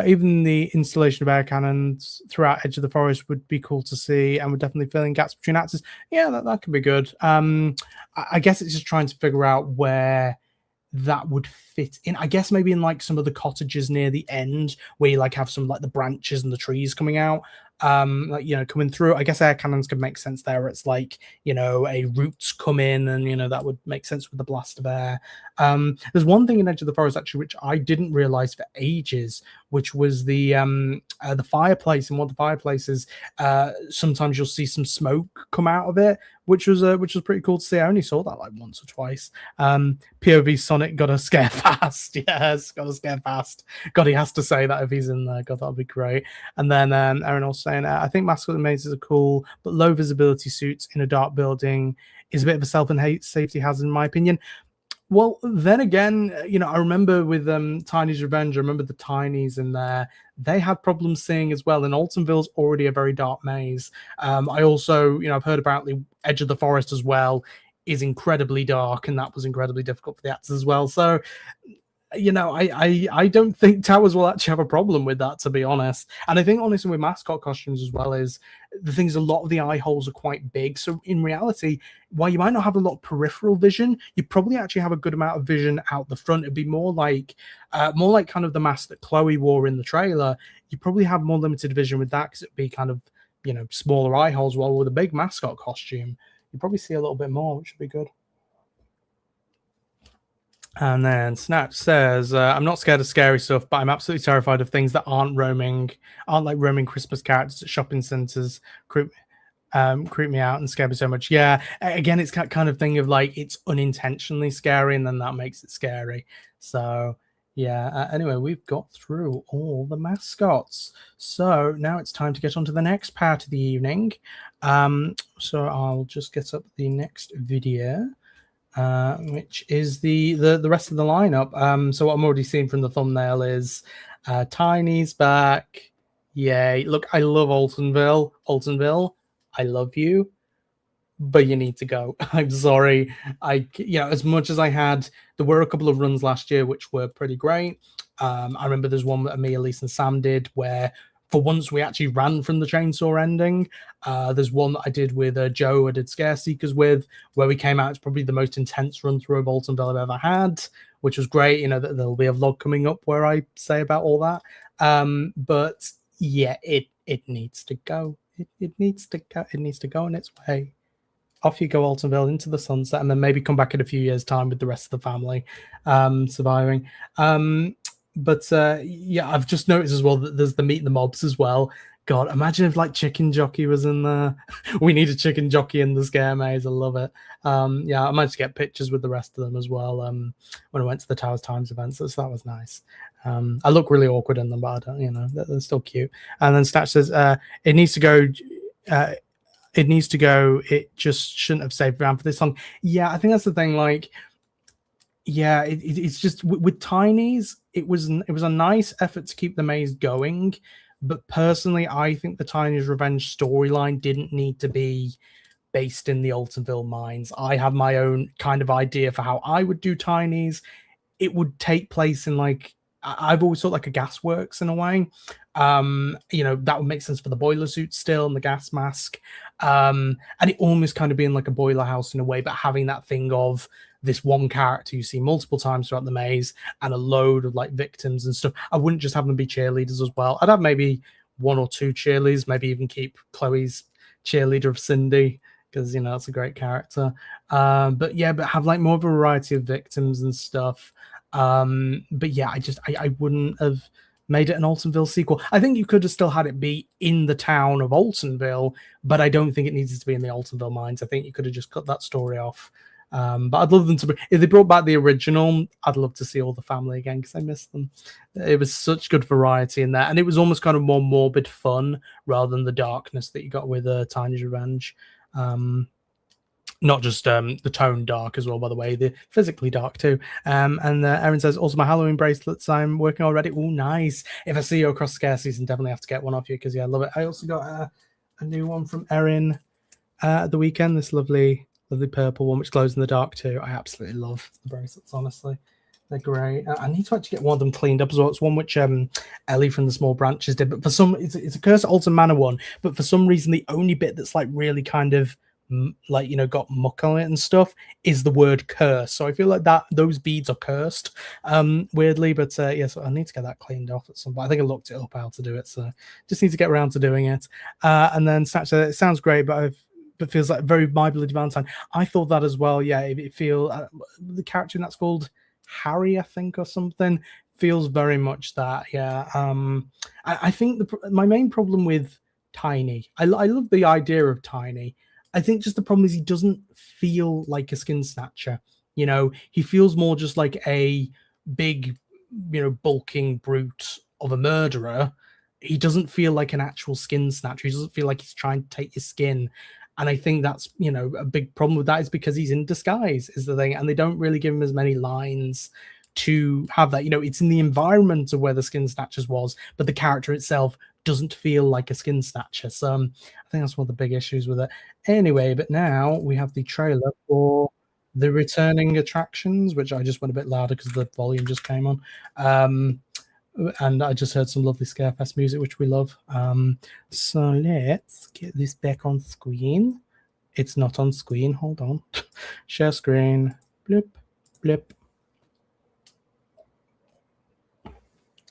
Even the installation of air cannons throughout Edge of the Forest would be cool to see, and we're definitely filling gaps between actors. Yeah, that could be good. I guess it's just trying to figure out where that would fit in. I guess maybe in like some of the cottages near the end where you like have some like the branches and the trees coming out, like, you know, coming through. I guess air cannons could make sense there. Where it's like, you know, a roots come in and, you know, that would make sense with the blast of air. There's one thing in Edge of the Forest actually which I didn't realize for ages, which was the fireplace. In one of the fireplaces, sometimes you'll see some smoke come out of it, which was pretty cool to see. I only saw that like once or twice. POV Sonic got to scare fast. Yes, got to scare fast. God, he has to say that if he's in there. God, that'll be great. And then Aaron also saying, I think mascot mazes are cool, but low visibility suits in a dark building is a bit of a self and safety hazard in my opinion. Well, then again, you know, I remember with Tiny's Revenge, I remember the Tinies in there. They had problems seeing as well. And Altonville's already a very dark maze. I also, you know, I've heard about the Edge of the Forest as well is incredibly dark, and that was incredibly difficult for the actors as well. So, you know, I don't think Towers will actually have a problem with that, to be honest. And I think, honestly, with mascot costumes as well, is the things, a lot of the eye holes are quite big. So in reality, while you might not have a lot of peripheral vision, you probably actually have a good amount of vision out the front. It'd be more like kind of the mask that Chloe wore in the trailer. You probably have more limited vision with that because it'd be kind of smaller eye holes, while with a big mascot costume, you probably see a little bit more, which would be good. And then Snatch says, I'm not scared of scary stuff, but I'm absolutely terrified of things that aren't like roaming Christmas characters at shopping centers. Creep me out and scare me so much. Yeah, again, it's that kind of thing of like it's unintentionally scary, and then that makes it scary. So yeah. Anyway, we've got through all the mascots, so now it's time to get on to the next part of the evening. So I'll just get up the next video. Which is the rest of the lineup. So what I'm already seeing from the thumbnail is Tiny's back. Yay. Look, I love Altonville. Altonville, I love you, but you need to go. I'm sorry. As much as there were a couple of runs last year which were pretty great. I remember there's one that me, Elise, and Sam did where for once we actually ran from the chainsaw ending. There's one that I did with Joe, I did Scare Seekers with, where we came out. It's probably the most intense run through of Altonville I've ever had, which was great. There'll be a vlog coming up where I say about all that. But yeah, it needs to go. It needs to go. It needs to go in its way. Off you go, Altonville, into the sunset, and then maybe come back in a few years' time with the rest of the family surviving. But yeah, I've just noticed as well that there's the Meet the Mobs as well. God, imagine if like Chicken Jockey was in there. We need a Chicken Jockey in the Scaremaze. I love it. Yeah, I managed to get pictures with the rest of them as well when I went to the Towers Times event, so that was nice. I look really awkward in them, but I don't, they're still cute. And then Snatch says it needs to go. It needs to go. It just shouldn't have saved around for this song. Yeah, I think that's the thing. Like, yeah, it's just with Tiny's, it was a nice effort to keep the maze going, but personally, I think the Tiny's Revenge storyline didn't need to be based in the Altonville mines. I have my own kind of idea for how I would do Tiny's. It would take place in like, I've always thought like a gasworks in a way. That would make sense for the boiler suit still and the gas mask. And it almost kind of being like a boiler house in a way, but having that thing of this one character you see multiple times throughout the maze and a load of like victims and stuff. I wouldn't just have them be cheerleaders as well. I'd have maybe one or two cheerleaders, maybe even keep Chloe's cheerleader of Cindy, because that's a great character. But have like more of a variety of victims and stuff. But yeah, I wouldn't have made it an Altonville sequel. I think you could have still had it be in the town of Altonville, but I don't think it needed to be in the Altonville mines. I think you could have just cut that story off. But I'd love them to if they brought back the original, I'd love to see all the family again because I miss them. It was such good variety in there, and it was almost kind of more morbid fun rather than the darkness that you got with Tiny's Revenge. Not just the tone dark as well, by the way, the physically dark too. And Erin says, also my Halloween bracelets I'm working already. Oh, nice. If I see you across Scare Season, definitely have to get one off you because yeah, I love it. I also got a new one from Erin at the weekend, this lovely purple one which glows in the dark too. I absolutely love the bracelets, honestly. They're great. I need to actually get one of them cleaned up as well. It's one which Ellie from the Small Branches did, but for some it's a Curse of Alton Manor one, but for some reason the only bit that's like really kind of like got muck on it and stuff is the word curse. So I feel like that those beads are cursed weirdly, but yeah, so I need to get that cleaned off at some point. I think I looked it up how to do it, so just need to get around to doing it. And then Snatch said, it sounds great, but it feels like very My Bloody Valentine. I thought that as well. Yeah, it feels the character in that's called Harry, I think, or something, feels very much that. Yeah. I think my main problem with Tiny, I love the idea of Tiny. I think just the problem is he doesn't feel like a skin snatcher. He feels more just like a big, bulking brute of a murderer. He doesn't feel like an actual skin snatcher. He doesn't feel like he's trying to take your skin. And I think that's, a big problem with that is because he's in disguise is the thing. And they don't really give him as many lines to have that. It's in the environment of where the skin snatchers was, but the character itself doesn't feel like a skin snatcher. So I think that's one of the big issues with it. Anyway, but now we have the trailer for the returning attractions, which I just went a bit louder because the volume just came on. And I just heard some lovely Scarefest music, which we love. So let's get this back on screen. It's not on screen. Hold on. Share screen. Blip, blip.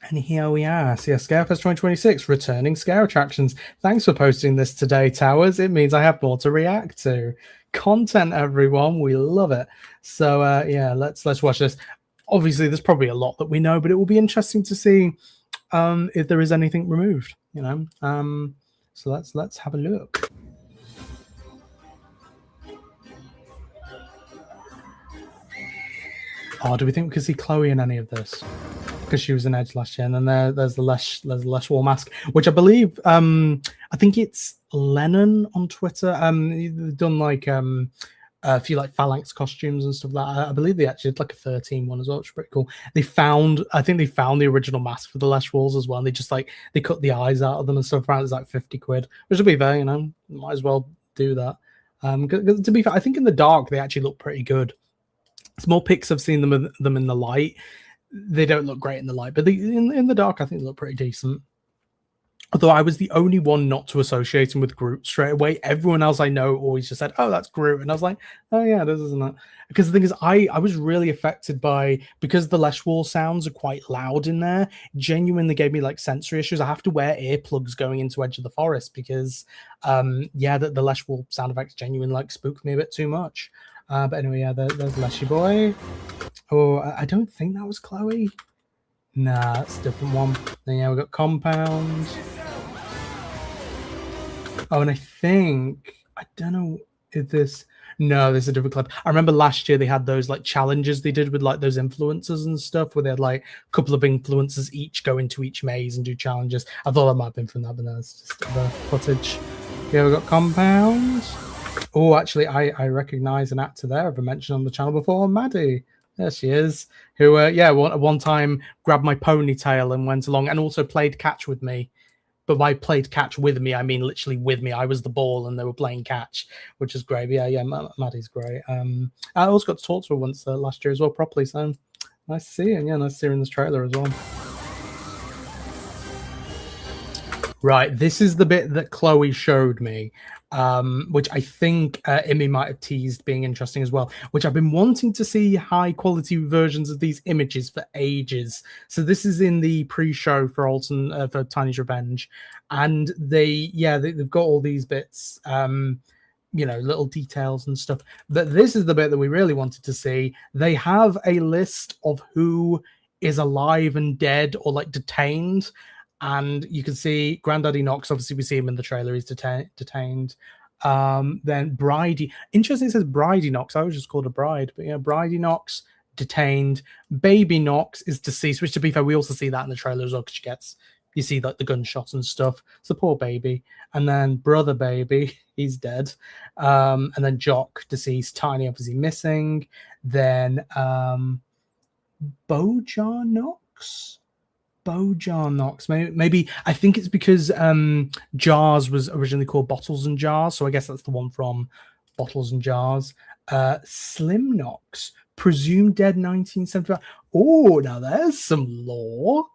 And here we are. So yeah, Scarefest 2026, returning scare attractions. Thanks for posting this today, Towers. It means I have more to react to. Content, everyone. We love it. So yeah, let's watch this. Obviously, there's probably a lot that we know, but it will be interesting to see if there is anything removed. You know. So let's have a look. Oh, do we think we could see Chloe in any of this? Because she was in Edge last year, and then there's the Lesh Wall mask, which I believe I think it's Lennon on Twitter. They've done like a few like phalanx costumes and stuff like that. I believe they actually did like a 13 one as well, which is pretty cool. I think they found the original mask for the Lesh Walls as well, and they cut the eyes out of them and stuff around. It's like 50 quid, which will be fair, you know, might as well do that. To be fair, I think in the dark they actually look pretty good. Small pics I've seen them in the light. They don't look great in the light, but in the dark, I think they look pretty decent. Although I was the only one not to associate him with Groot straight away. Everyone else I know always just said, "Oh, that's Groot," and I was like, "Oh yeah, this isn't that." Because the thing is, I was really affected because the Lesh Wall sounds are quite loud in there. Genuinely gave me like sensory issues. I have to wear earplugs going into Edge of the Forest because, the Lesh Wall sound effects genuinely like spooked me a bit too much. But anyway, yeah, there's Leshy Boy. Oh, I don't think that was Chloe. Nah, that's a different one. Then yeah, we got Compound. Oh, and I don't know if this. No, this is a different clip. I remember last year they had those like challenges they did with like those influencers and stuff, where they had like a couple of influencers each go into each maze and do challenges. I thought that might have been from that, but no, it's just the footage. Yeah, we got Compound. Oh, actually, I recognize an actor there I've mentioned on the channel before, Maddie. There she is. Who, one time grabbed my ponytail and went along and also played catch with me. But by played catch with me, I mean literally with me. I was the ball and they were playing catch, which is great. But yeah, Maddie's great. I also got to talk to her once last year as well, properly. So nice to see her. Yeah, nice to see her in this trailer as well. Right, this is the bit that Chloe showed me, which I think Imi might have teased being interesting as well, which I've been wanting to see high quality versions of these images for ages. So this is in the pre-show for Alton, for Tiny's Revenge, and they've got all these bits, little details and stuff. But this is the bit that we really wanted to see. They have a list of who is alive and dead or like detained. And you can see Granddaddy Knox. Obviously, we see him in the trailer. He's detained. Then Bridie. Interesting, it says Bridie Knox. I was just called a bride, but yeah, Bridie Knox detained. Baby Knox is deceased. Which, to be fair, we also see that in the trailer as well, because you see like the gunshot and stuff. It's a poor baby. And then Brother Baby, he's dead. And then Jock deceased. Tiny obviously missing. Then Bojar Knox. Maybe I think it's because Jars was originally called Bottles and Jars, so I guess that's the one from Bottles and Jars. Slim Knox, presumed dead 1975. Oh, now there's some lore.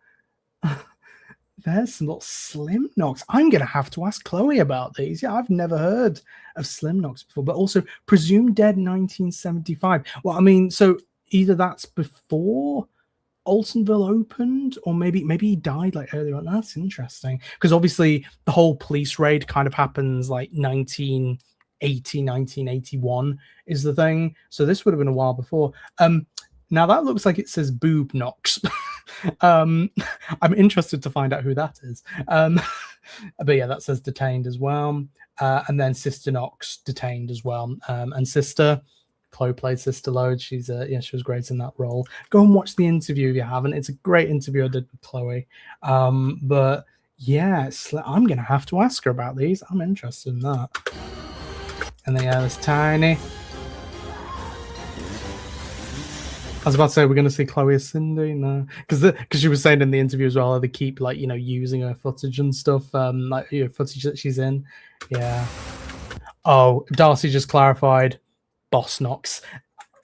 There's some little Slim Knox. I'm gonna have to ask Chloe about these. Yeah, I've never heard of Slim Knox before, but also presumed dead 1975. Well, I mean, so either that's before Altonville opened, or maybe he died like earlier on. That's interesting, because obviously the whole police raid kind of happens like 1981 is the thing, so this would have been a while before. Now that looks like it says Boob Knox. I'm interested to find out who that is. But yeah, that says detained as well. And then Sister Knox detained as well. And Sister Chloe played Sister Load. She was great in that role. Go and watch the interview if you haven't. It's a great interview I did with Chloe. But yeah, I'm gonna have to ask her about these. I'm interested in that. And then there's Tiny. I was about to say we're gonna see Chloe as Cindy, no, because she was saying in the interview as well they keep using her footage and stuff, footage that she's in. Yeah. Oh, Darcy just clarified. Boss Knox.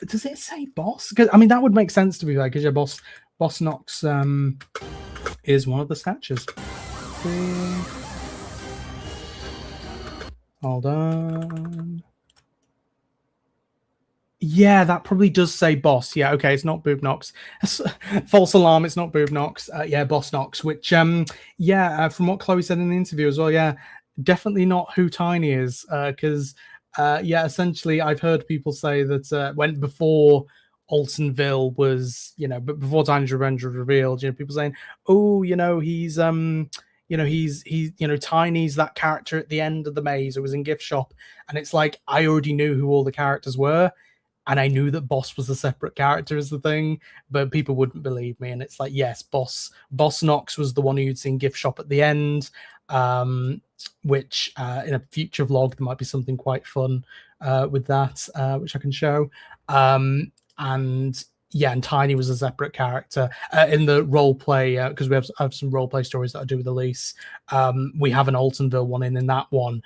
Does it say boss? Because I mean that would make sense to be like, because Boss Knox is one of the statues. Hold on. Yeah, that probably does say Boss. Yeah, okay, it's not Boob Knox. False alarm, it's not Boob Knox. Yeah, Boss Knox, which, from what Chloe said in the interview as well, yeah, definitely not who Tiny is. Because, essentially, I've heard people say that when before Altonville was, but before Tiny's Revenge was revealed, people saying, oh, Tiny's that character at the end of the maze who was in gift shop. And it's like, I already knew who all the characters were. And I knew that Boss was a separate character as the thing, but people wouldn't believe me. And it's like, yes, Boss Knox was the one who you'd seen gift shop at the end, which in a future vlog, there might be something quite fun with that, which I can show. And Tiny was a separate character in the role play, because we have some role play stories that I do with Elise. We have an Altonville one in that one.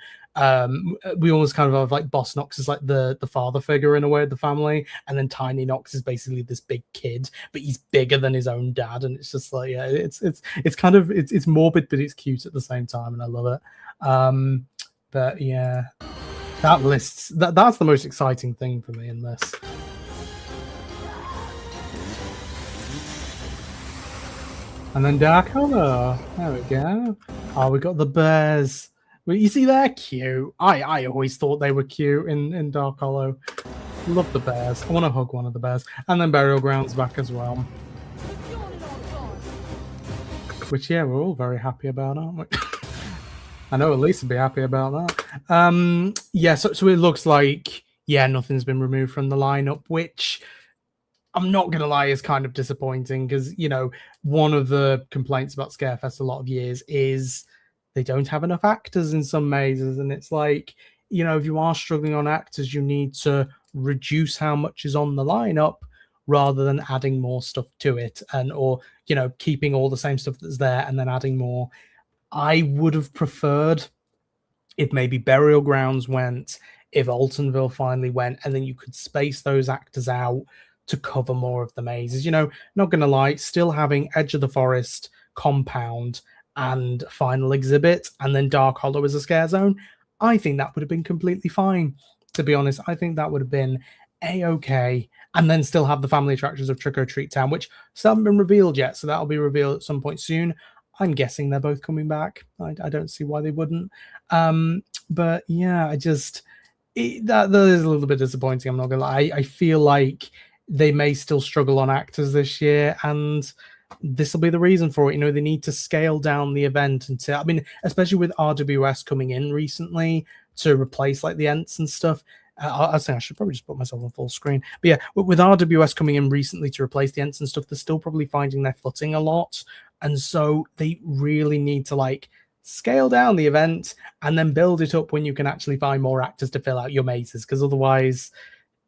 We almost kind of have like Boss Knox is like the father figure in a way of the family, and then Tiny Knox is basically this big kid, but he's bigger than his own dad, and it's just like, yeah, it's kind of it's morbid, but it's cute at the same time, and I love it. But yeah, that's the most exciting thing for me in this. And then Dark Hollow. There we go. Oh, we got the bears. Well, you see, they're cute. I always thought they were cute in Dark Hollow. Love the bears. I want to hug one of the bears. And then Burial Ground's back as well. Which, yeah, we're all very happy about, aren't we? I know Elise would be happy about that. So it looks like, nothing's been removed from the lineup, which I'm not going to lie is kind of disappointing because, one of the complaints about Scarefest a lot of years is they don't have enough actors in some mazes. And it's like, if you are struggling on actors, you need to reduce how much is on the lineup rather than adding more stuff to it or keeping all the same stuff that's there and then adding more. I would have preferred if maybe Burial Grounds went, if Altonville finally went, and then you could space those actors out to cover more of the mazes. Not going to lie, still having Edge of the Forest, Compound, and Final Exhibit, and then Dark Hollow as a scare zone, I think that would have been completely fine. To be honest, I think that would have been a-okay. And then still have the family attractions of Trick or Treat Town, which still haven't been revealed yet, so that'll be revealed at some point soon. I'm guessing they're both coming back. I don't see why they wouldn't. But yeah, that is a little bit disappointing. I'm not gonna lie. I feel like they may still struggle on actors this year, and this will be the reason for it. They need to scale down the event until, especially with RWS coming in recently to replace like the Ents and stuff. I think I should probably just put myself on full screen. But yeah, with RWS coming in recently to replace the Ents and stuff, they're still probably finding their footing a lot. And so they really need to scale down the event and then build it up when you can actually find more actors to fill out your mazes. Because otherwise,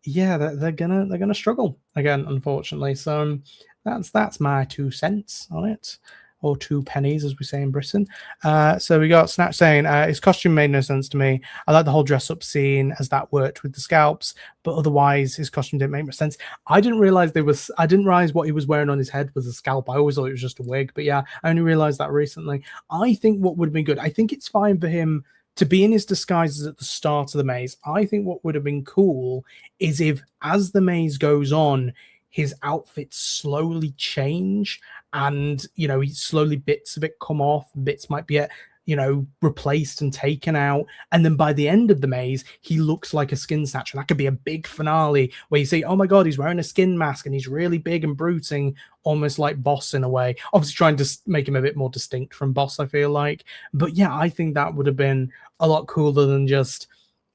they're gonna struggle again, unfortunately. So that's my 2 cents on it, or 2 pennies, as we say in Britain. So we got Snatch saying, his costume made no sense to me. I like the whole dress-up scene as that worked with the scalps, but otherwise his costume didn't make much sense. I didn't realize what he was wearing on his head was a scalp. I always thought it was just a wig, but yeah, I only realized that recently. I think what would have been good, I think it's fine for him to be in his disguises at the start of the maze. I think what would have been cool is if, as the maze goes on, his outfits slowly change and, he slowly bits of it come off, bits might be, replaced and taken out. And then by the end of the maze, he looks like a skin snatcher. That could be a big finale where you see, oh my God, he's wearing a skin mask and he's really big and brooding, almost like Boss in a way. Obviously trying to make him a bit more distinct from Boss, I feel like. But yeah, I think that would have been a lot cooler than just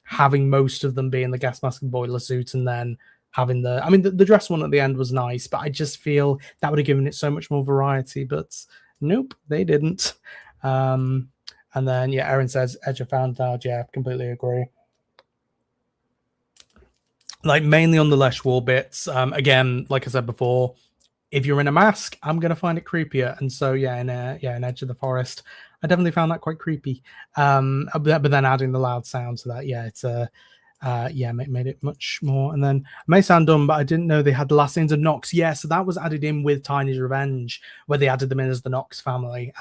having most of them be in the gas mask and boiler suit and then having the dress one at the end was nice, but I just feel that would have given it so much more variety. But nope, they didn't. And then Erin says Edge of found out. Yeah, completely agree. Mainly on the Lesh Wall bits. Again, like I said before, if you're in a mask, I'm gonna find it creepier. And so in Edge of the Forest, I definitely found that quite creepy. But then adding the loud sound to that, it's made it much more. And then it may sound dumb, but I didn't know they had the last names of Nox. Yeah, so that was added in with Tiny's Revenge, where they added them in as the Nox family.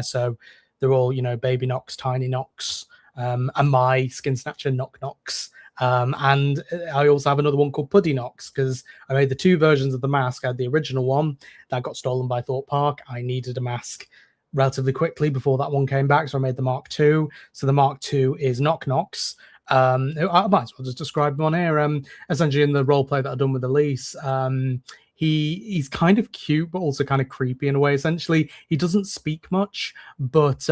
So they're all, Baby Nox, Tiny Nox, and my Skin Snatcher Knock Nox. And I also have another one called Puddy Knox, because I made the 2 versions of the mask. I had the original one that got stolen by Thorpe Park. I needed a mask relatively quickly before that one came back, so I made the Mark II. So the Mark II is Knock Knox. I might as well just describe him on here. Essentially, in the role play that I've done with Elise, he's kind of cute, but also kind of creepy in a way. Essentially, he doesn't speak much, but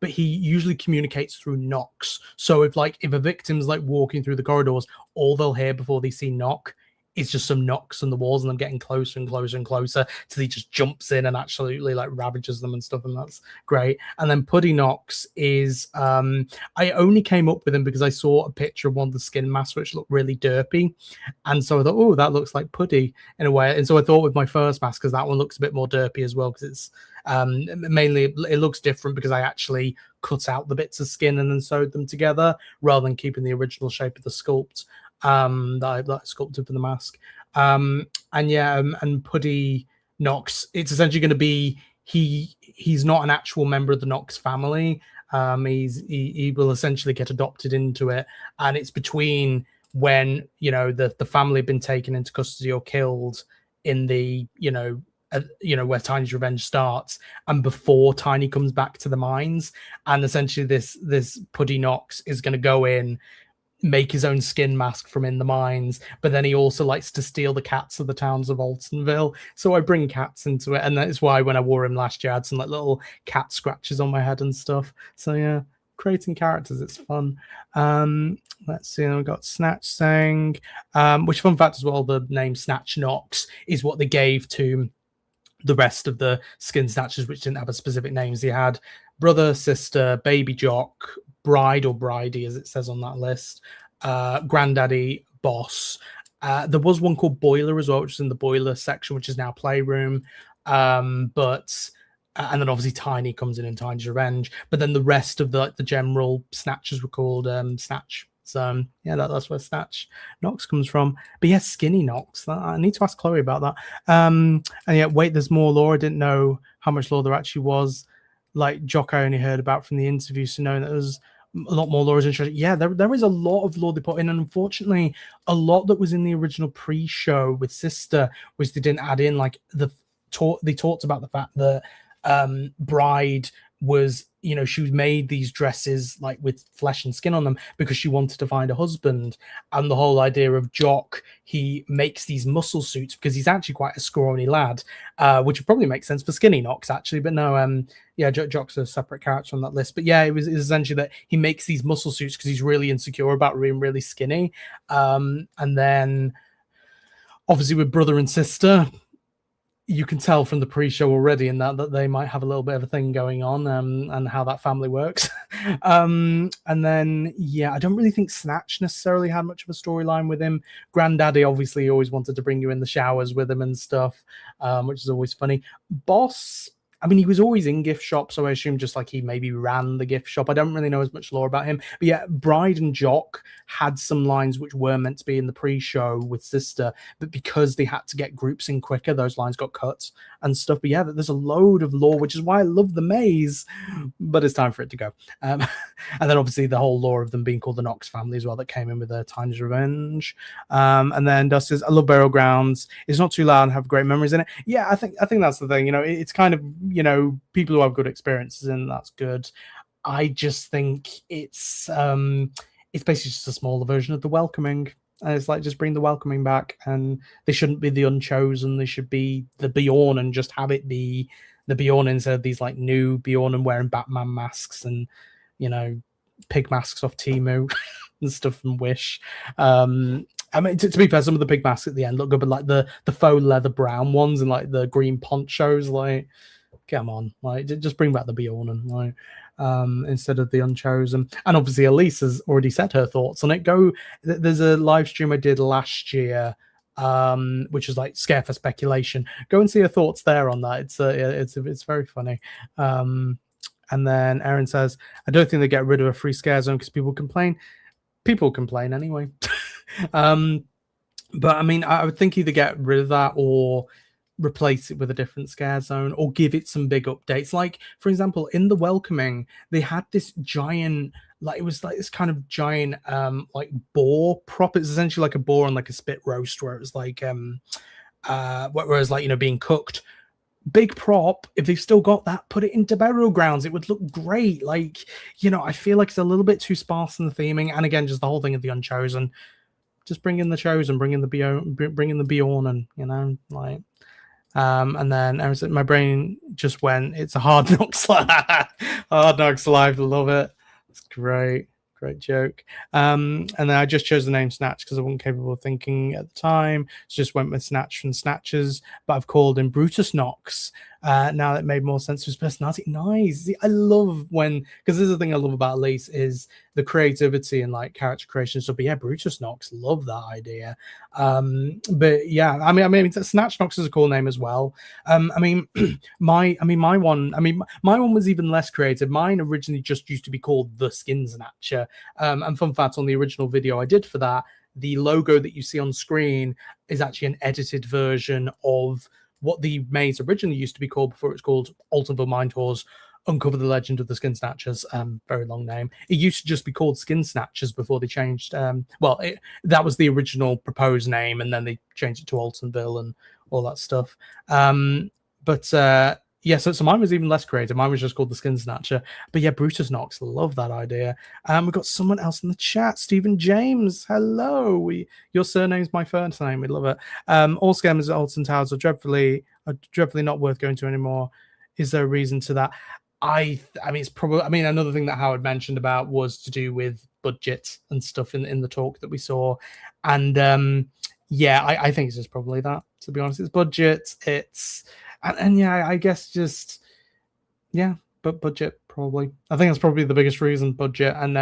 he usually communicates through knocks. So if a victim's like walking through the corridors, all they'll hear before they see knock is just some knocks on the walls, and them getting closer and closer and closer till he just jumps in and absolutely like ravages them and stuff, and that's great. And then Puddy Knox is I only came up with him because I saw a picture of one of the skin masks which looked really derpy, and so I thought, oh, that looks like Puddy in a way. And so I thought with my first mask, because that one looks a bit more derpy as well, because it's mainly it looks different because I actually cut out the bits of skin and then sewed them together rather than keeping the original shape of the sculpt that I sculpted for the mask. And Puddy Knox, it's essentially going to be he's not an actual member of the Knox family. He will essentially get adopted into it, and it's between when the family have been taken into custody or killed in the where Tiny's revenge starts, and before Tiny comes back to the mines. And essentially this Puddy Knox is going to go in, make his own skin mask from in the mines, but then he also likes to steal the cats of the towns of Altonville. So I bring cats into it, and that's why when I wore him last year, I had some like little cat scratches on my head and stuff. So yeah, creating characters, it's fun. Let's see, we've got Snatch saying, which fun fact as well, the name Snatch Knox is what they gave to the rest of the skin snatchers, which didn't have a specific names. They had brother, sister, baby jock, bride or bridie, as it says on that list, granddaddy, boss. There was one called Boiler as well, which is in the Boiler section, which is now Playroom. And then obviously Tiny comes in Tiny's Revenge. But then the rest of the general snatchers were called Snatch. So yeah, that's where Snatch Knox comes from. But yeah, Skinny Knox. I need to ask Chloe about that. And yeah, wait, there's more lore. I didn't know how much lore there actually was. Like Jock, I only heard about from the interview, so knowing that there's a lot more lore is interesting. Yeah, there is a lot of lore they put in, and unfortunately, a lot that was in the original pre-show with Sister, which they didn't add in. Like they talked about the fact that Bride was, she was made these dresses like with flesh and skin on them because she wanted to find a husband. And the whole idea of Jock, he makes these muscle suits because he's actually quite a scrawny lad, which would probably make sense for Skinny Knox actually, but no, Jock's a separate character on that list. But yeah, it was essentially that he makes these muscle suits because he's really insecure about being really skinny. And then obviously with brother and sister, you can tell from the pre-show already in that they might have a little bit of a thing going on, and how that family works. And then, yeah, I don't really think Snatch necessarily had much of a storyline with him. Granddaddy obviously always wanted to bring you in the showers with him and stuff, which is always funny. Boss, I mean, he was always in gift shop, so I assume just like he maybe ran the gift shop. I don't really know as much lore about him. But yeah, Bride and Jock had some lines which were meant to be in the pre-show with Sister, but because they had to get groups in quicker, those lines got cut and stuff. But yeah, there's a load of lore, which is why I love the maze, but it's time for it to go. And then obviously the whole lore of them being called the Knox family as well, that came in with Tiny's Revenge. And then Dust says, I love Burial Grounds. It's not too loud and have great memories in it. Yeah, I think that's the thing. It's kind of, people who have good experiences, and that's good. I just think it's basically just a smaller version of the Welcoming. And it's like, just bring the Welcoming back, and they shouldn't be the Unchosen. They should be the Bjorn, and just have it be the Bjorn instead of these like new Bjorn and wearing Batman masks and pig masks off Temu and stuff from Wish. I mean, to be fair, some of the pig masks at the end look good, but like the faux leather brown ones and like the green ponchos, like, come on, like, just bring back the Bjorn and like instead of the Unchosen. And obviously Elise has already said her thoughts on it. There's a live stream I did last year, which is like Scarefest Speculation. Go and see her thoughts there on that. It's very funny. And then Erin says, I don't think they get rid of a free scare zone because people complain. People complain anyway. But I mean, I would think either get rid of that or replace it with a different scare zone, or give it some big updates. Like, for example, in the Welcoming, they had this giant like it was like this kind of giant like boar prop. It's essentially like a boar and like a spit roast, where it was like whereas like, you know, being cooked. Big prop. If they've still got that, put it into burial grounds. It would look great. Like, you know, I feel like it's a little bit too sparse in the theming, and again, just the whole thing of the Unchosen. Just bring in the Chosen, bring in the Bjorn, and you know, like. And then I was my brain just went, it's a Hard Knocks Live. Hard Knocks Live, love it. It's great joke. And then I just chose the name Snatch because I wasn't capable of thinking at the time. So just went with Snatch from Snatchers, but I've called him Brutus Knox. Now that made more sense to his personality. Nice. See, I love when, because this is the thing I love about Elise is the creativity and like character creation stuff. But yeah, Brutus Knox, love that idea. But yeah, I mean, Snatch Knox is a cool name as well. My one was even less creative. Mine originally just used to be called the Skin Snatcher. And fun fact, on the original video I did for that, the logo that you see on screen is actually an edited version of what the maze originally used to be called before it was called Alton Mind Whores, Uncover the Legend of the Skin Snatchers. Very long name. It used to just be called Skin Snatchers before they changed. That was the original proposed name, and then they changed it to Altonville and all that stuff. Yeah, so mine was even less creative. Mine was just called the Skin Snatcher. But yeah, Brutus Knox, love that idea. We've got someone else in the chat, Stephen James. Hello. Your surname's my first name. We love it. All scammers at Alton Towers are dreadfully not worth going to anymore. Is there a reason to that? I mean, it's probably. I mean, another thing that Howard mentioned about was to do with budget and stuff in the talk that we saw, and yeah, I think it's just probably that. To be honest, it's budget. And yeah, I guess just but budget probably. I think that's probably the biggest reason, budget, and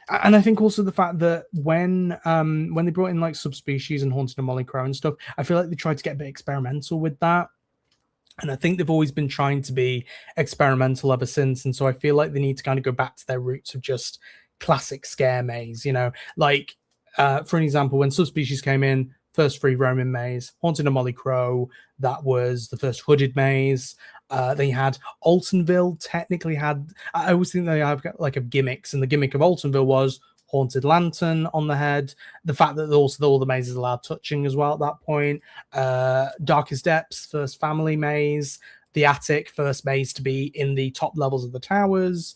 I think also the fact that when they brought in like subspecies and Haunted and Molly Crow and stuff, I feel like they tried to get a bit experimental with that. And I think they've always been trying to be experimental ever since. And so I feel like they need to kind of go back to their roots of just classic Scaremaze, you know, like for an example, when subspecies came in, first free roaming maze, Haunted and Molly Crow, that was the first hooded maze. They had Altonville technically had, I always think they have like a gimmicks, and the gimmick of Altonville was Haunted Lantern on the head. The fact that also all the mazes allowed touching as well at that point. Darkest Depths, first family maze. The Attic, first maze to be in the top levels of the towers.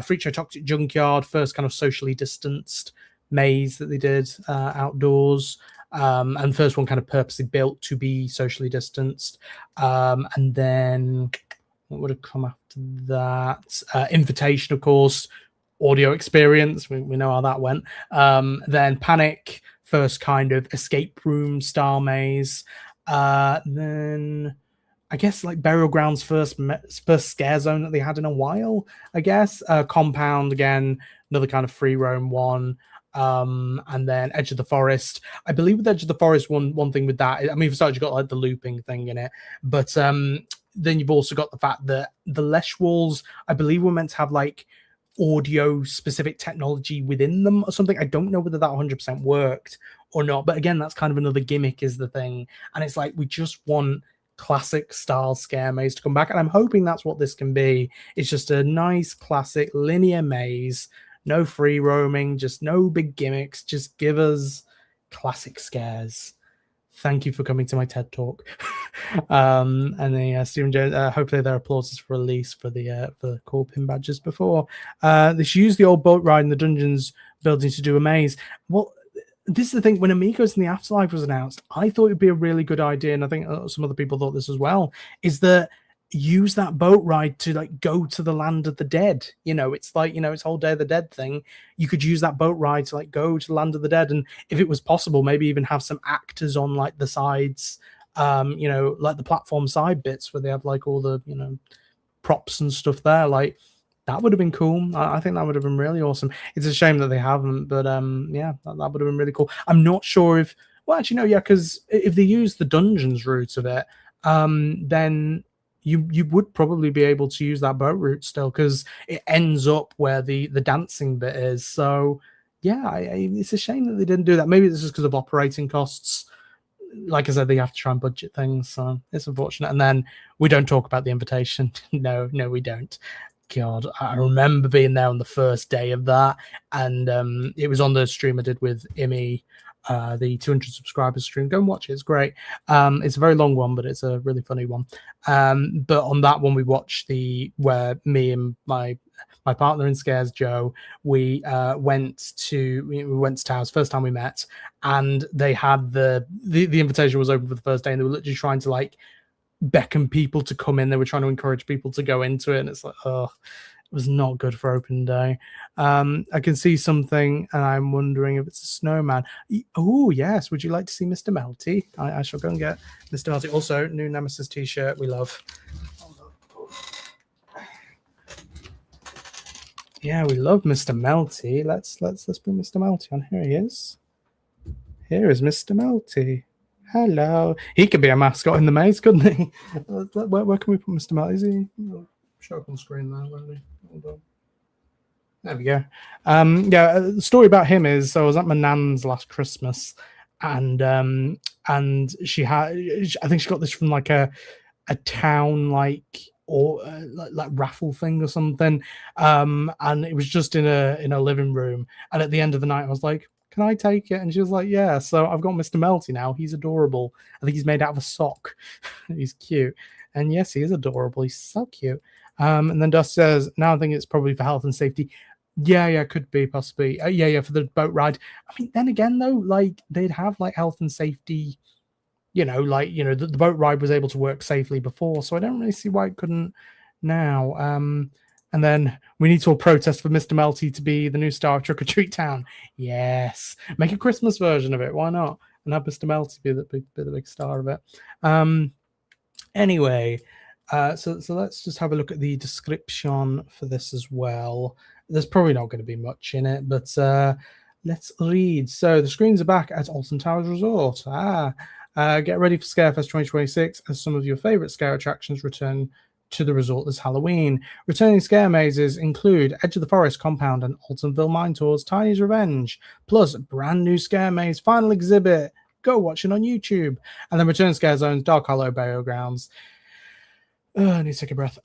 Freak Show Toxic Junkyard, first kind of socially distanced maze that they did outdoors. And first one kind of purposely built to be socially distanced. And then what would have come after that? Invitation, of course. Audio experience, we know how that went. Then Panic, first kind of escape room style maze. Then I guess like Burial Grounds, first scare zone that they had in a while, I guess. Compound, again, another kind of free roam one. And then Edge of the Forest. I believe with Edge of the Forest, one thing with that, I mean, you've got like the looping thing in it, but then you've also got the fact that the Lesh walls, I believe, were meant to have like audio specific technology within them or something. I don't know whether that 100% worked or not, but again, that's kind of another gimmick is the thing. And it's like, we just want classic style scare maze to come back, and I'm hoping that's what this can be. It's just a nice classic linear maze, no free roaming, just no big gimmicks, just give us classic scares. Thank you for coming to my TED Talk. And then Stephen Jones, hopefully there are applauses for release for the core pin badges before. They should use the old boat ride in the dungeons building to do a maze. Well, this is the thing, when Amigos in the Afterlife was announced, I thought it'd be a really good idea, and I think some other people thought this as well, is that use that boat ride to like go to the land of the dead. You know, it's like, you know, it's whole Day of the Dead thing. You could use that boat ride to like go to the land of the dead, and if it was possible, maybe even have some actors on like the sides, you know, like the platform side bits where they have like all the, you know, props and stuff there. Like that would have been cool. I think that would have been really awesome. It's a shame that they haven't, but yeah, that would have been really cool. I'm not sure if, well, actually no, yeah, because if they use the dungeons route of it, then you would probably be able to use that boat route still, because it ends up where the dancing bit is. So yeah, it's a shame that they didn't do that. Maybe this is because of operating costs. Like I said, they have to try and budget things, so it's unfortunate. And then we don't talk about the invitation. No, we don't. God, I remember being there on the first day of that, and it was on the stream I did with Imi, the 200 subscribers stream. Go and watch it; it's great. It's a very long one, but it's a really funny one. But on that one, we watched where me and my partner in Scares, Joe, we went to Towers, first time we met, and they had the invitation was open for the first day, and they were literally trying to like beckon people to come in. They were trying to encourage people to go into it, and it's like, oh, it was not good for open day. I can see something, and I'm wondering if it's a snowman. Oh yes, would you like to see Mr. Melty? I shall go and get Mr. Melty. Also, new Nemesis t-shirt we love. Yeah, we love Mr. Melty. Let's bring Mr. Melty on. Here he is. Here is Mr. Melty. Hello. He could be a mascot in the maze, couldn't he? Where can we put Mr. Melty? Is he? Show up on screen there, won't he? Hold on. There we go. The story about him is, so I was at my nan's last Christmas, and she had, I think she got this from like a town or like raffle thing or something, and it was just in a living room. And at the end of the night, I was like, "Can I take it?" And she was like, "Yeah." So I've got Mr. Melty now. He's adorable. I think he's made out of a sock. He's cute, and yes, he is adorable. He's so cute. And then Dust says, "Now I think it's probably for health and safety." Yeah, could be possibly. Yeah, for the boat ride. I mean, then again, though, like they'd have like health and safety. The boat ride was able to work safely before, so I don't really see why it couldn't now. And then we need to all protest for Mr. Melty to be the new star of Trick or Treat Town. Yes, make a Christmas version of it. Why not? And have Mr. Melty be the big star of it. Anyway, so let's just have a look at the description for this as well. There's probably not going to be much in it, but let's read. So the screens are back at Alton Towers Resort. Get ready for Scarefest 2026 as some of your favorite scare attractions return to the resort this Halloween. Returning scare mazes include Edge of the Forest Compound and Altonville Mine Tours, Tiny's Revenge, plus brand new scare maze final exhibit. Go watch it on YouTube. And then return scare zones, Dark Hollow, Burial Grounds. I need to take a breath.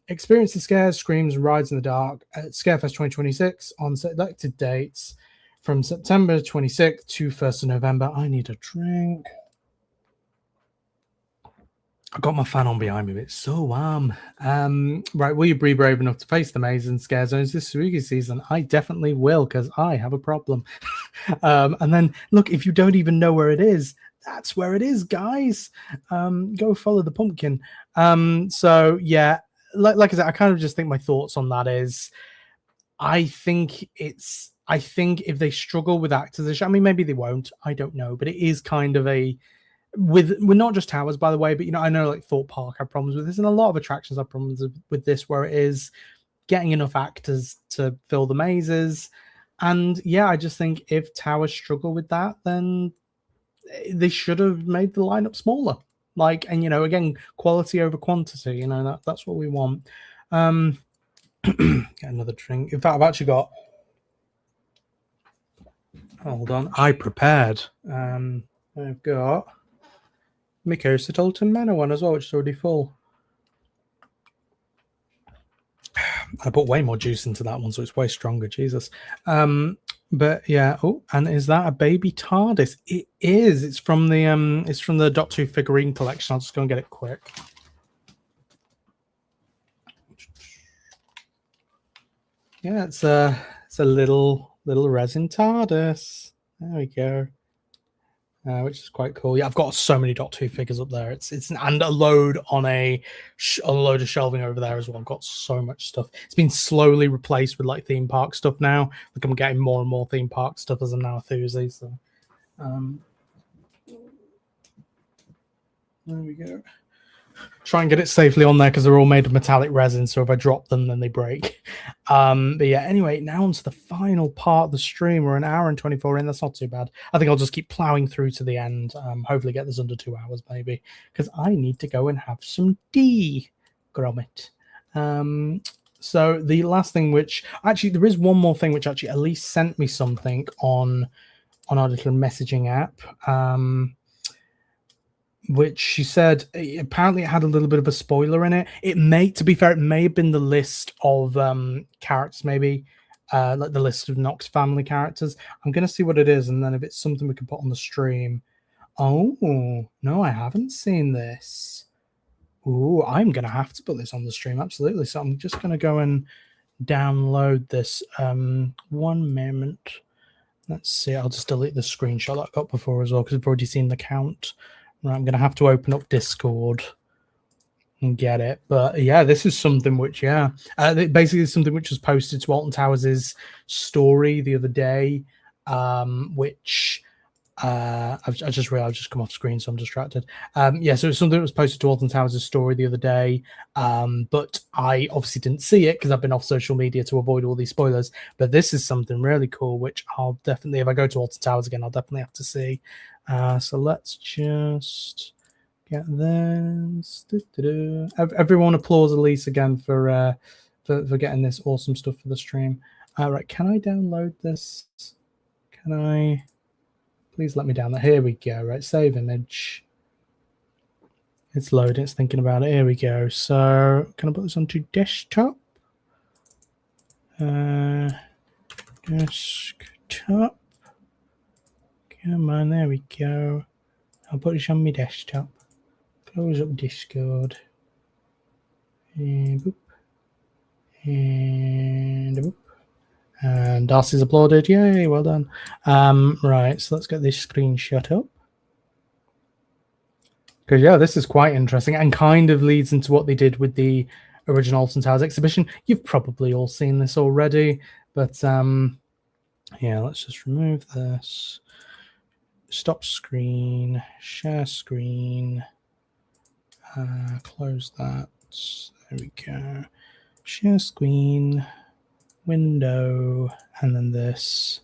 Experience the scares, screams, and rides in the dark at Scarefest 2026 on selected dates from September 26th to 1st of November. I need a drink. I've got my fan on behind me. It's so warm. Right, will you be brave enough to face the maze and scare zones this spooky season? I definitely will, because I have a problem. And then, look, if you don't even know where it is, that's where it is, guys. Go follow the pumpkin. So, yeah, like I said, I kind of just think my thoughts on that is, I think if they struggle with actors, I mean, maybe they won't. I don't know. But it is kind of with not just Towers, by the way, but I know like Thorpe Park have problems with this, and a lot of attractions have problems with this, where it is getting enough actors to fill the mazes. And yeah, I just think if Towers struggle with that, then they should have made the lineup smaller. And again, quality over quantity. That's what we want. Get another drink. In fact, I've actually got. Hold on, I prepared. I've got Mikos at Alton Manor one as well, which is already full. I put way more juice into that one, so it's way stronger. Jesus. But yeah. Oh, and is that a baby TARDIS? It is. It's from the Doctor Who figurine collection. I'll just go and get it quick. Yeah, it's a little resin TARDIS. There we go. Which is quite cool. Yeah, I've got so many Doctor Who figures up there. It's and a load on a load of shelving over there as well. I've got so much stuff. It's been slowly replaced with like theme park stuff now. Like I'm getting more and more theme park stuff as I'm now a Thursday. So, there we go. Try and get it safely on there because they're all made of metallic resin, so if I drop them then they break. But yeah, anyway, now onto the final part of the stream. We're an hour and 24 in. That's not too bad. I think I'll just keep plowing through to the end. Hopefully get this under 2 hours maybe, because I need to go and have some tea. Gromit. So the last thing, which actually there is one more thing which actually Elise sent me something on our little messaging app. which she said apparently it had a little bit of a spoiler in it. It may, to be fair, it may have been the list of characters, maybe like the list of Nox family characters. I'm gonna see what it is, and then if it's something we can put on the stream. Oh no, I haven't seen this. Ooh, I'm gonna have to put this on the stream, absolutely. So I'm just gonna go and download this. One moment. Let's see. I'll just delete the screenshot that I got before as well because I've already seen the count. Right, I'm gonna have to open up Discord and get it. But yeah, this is something which, basically something which was posted to Alton Towers' story the other day, which I just realized I've just come off screen, so I'm distracted. So it's something that was posted to Alton Towers' story the other day, but I obviously didn't see it because I've been off social media to avoid all these spoilers. But this is something really cool, which I'll definitely, if I go to Alton Towers again, I'll definitely have to see. So let's just get this. Everyone applause Elise again for getting this awesome stuff for the stream. Right, can I download this? Can I? Please let me down there. Here we go. Right, save image. It's loading. It's thinking about it. Here we go. So can I put this onto desktop? Desktop. Come on, there we go. I'll put this on my desktop. Close up Discord. And boop. And boop. And Darcy's applauded. Yay, well done. Right, so let's get this screenshot up. Because, yeah, this is quite interesting and kind of leads into what they did with the original Alton Towers exhibition. You've probably all seen this already, but yeah, let's just remove this. Stop screen, share screen, close that. There we go. Share screen, window, and then this.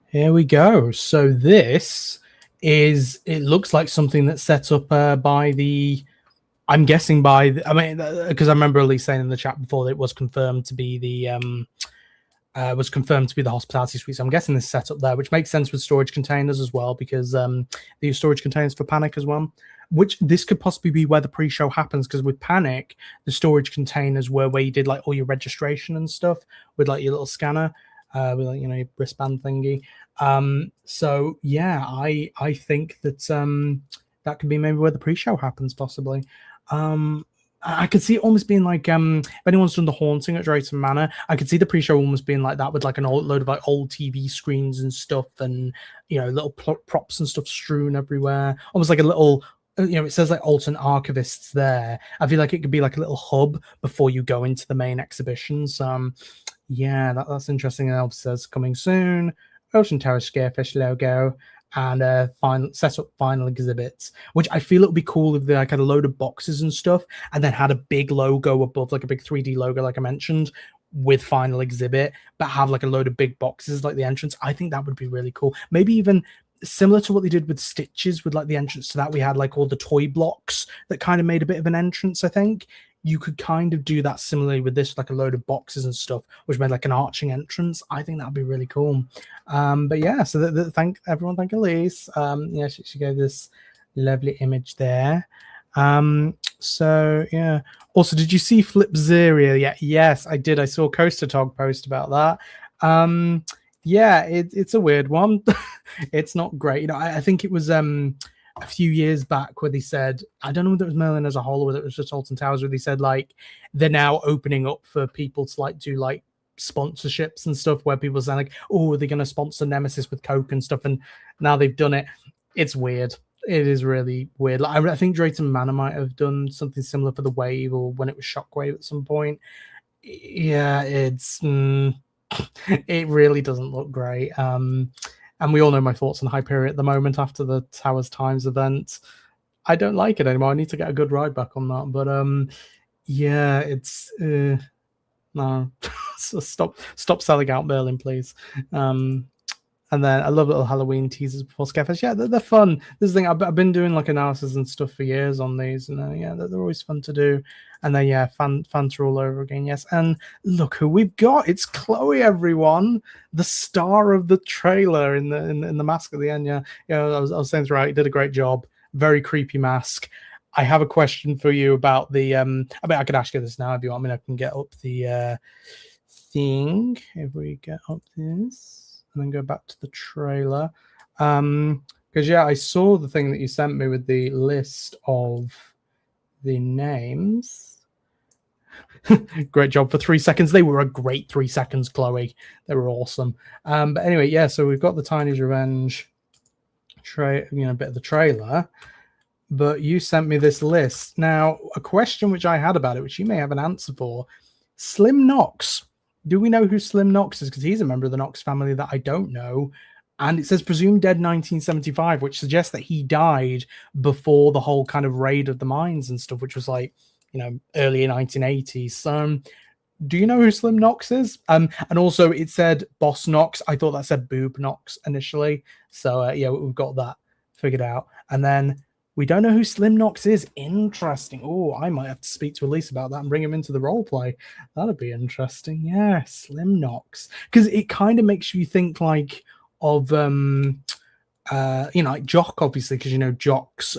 Here we go. So this is, it looks like something that's set up by the, I'm guessing by, because I remember Elise saying in the chat before that it was confirmed to be the, hospitality suite. So I'm guessing this set up there, which makes sense with storage containers as well, because they use storage containers for Panic as well. Which this could possibly be where the pre-show happens, because with Panic, the storage containers were where you did like all your registration and stuff with like your little scanner, with like, you know, your wristband thingy. So yeah, I think that that could be maybe where the pre-show happens, possibly. I could see it almost being like if anyone's done the haunting at Drayton Manor, I could see the pre-show almost being like that, with like an old load of like old TV screens and stuff, and you know, little props and stuff strewn everywhere, almost like a little, you know, it says like Alton Archivists there. I feel like it could be like a little hub before you go into the main exhibitions. Yeah, that's interesting. And it says coming soon, Alton Towers Scarefest logo, and set up final exhibits, which I feel it would be cool if they like had a load of boxes and stuff, and then had a big logo above, like a big 3D logo, like I mentioned, with final exhibit, but have like a load of big boxes like the entrance. I think that would be really cool. Maybe even similar to what they did with Stitches, with like the entrance to that, we had like all the toy blocks that kind of made a bit of an entrance. I think you could kind of do that similarly with this, like a load of boxes and stuff, which made like an arching entrance. I think that'd be really cool. But yeah, so thank everyone, thank Elise. Yeah, she gave this lovely image there. So yeah. Also, did you see Flip Zeria? Yeah, yes, I did. I saw Coaster Tog post about that. Yeah, it's a weird one. It's not great. You know, I think it was a few years back where they said, I don't know whether it was Merlin as a whole or whether it was just Alton Towers, where they said like they're now opening up for people to like do like sponsorships and stuff, where people say like, oh, they're going to sponsor Nemesis with Coke and stuff, and now they've done it. It's weird. It is really weird. Like, I think Drayton Manor might have done something similar for the Wave, or when it was Shockwave at some point. Yeah, it's it really doesn't look great. And we all know my thoughts on Hyperion at the moment after the Towers Times event. I don't like it anymore. I need to get a good ride back on that. But yeah, it's no. So stop selling out Merlin, please. And then I love little Halloween teasers before Scarefest. Yeah, they're fun. This is the thing, I've been doing like analysis and stuff for years on these, and yeah, they're always fun to do. And then yeah, Fanta all over again. Yes, and look who we've got. It's Chloe, everyone, the star of the trailer in the mask at the end. Yeah, I was saying throughout, you did a great job. very creepy mask. I have a question for you about the. I mean, I could ask you this now if you want. I mean, I can get up the thing. If we get up this and then go back to the trailer, because yeah, I saw the thing that you sent me with the list of the names. Great job for 3 seconds. They were a great 3 seconds, Chloe. They were awesome. But anyway, yeah. So we've got the Tiny's Revenge, bit of the trailer. But you sent me this list. Now, a question which I had about it, which you may have an answer for: Slim Knox. Do we know who Slim Knox is? Because he's a member of the Knox family that I don't know. And it says presumed dead 1975, which suggests that he died before the whole kind of raid of the mines and stuff, which was like, early 1980s. So do you know who Slim Knox is? And also it said Boss Knox. I thought that said Boob Knox initially. So yeah, we've got that figured out. And then we don't know who Slim Knox is. Interesting. Oh, I might have to speak to Elise about that and bring him into the role play. That'd be interesting. Yeah, Slim Knox. Because it kind of makes you think like of like Jock, obviously, because Jock's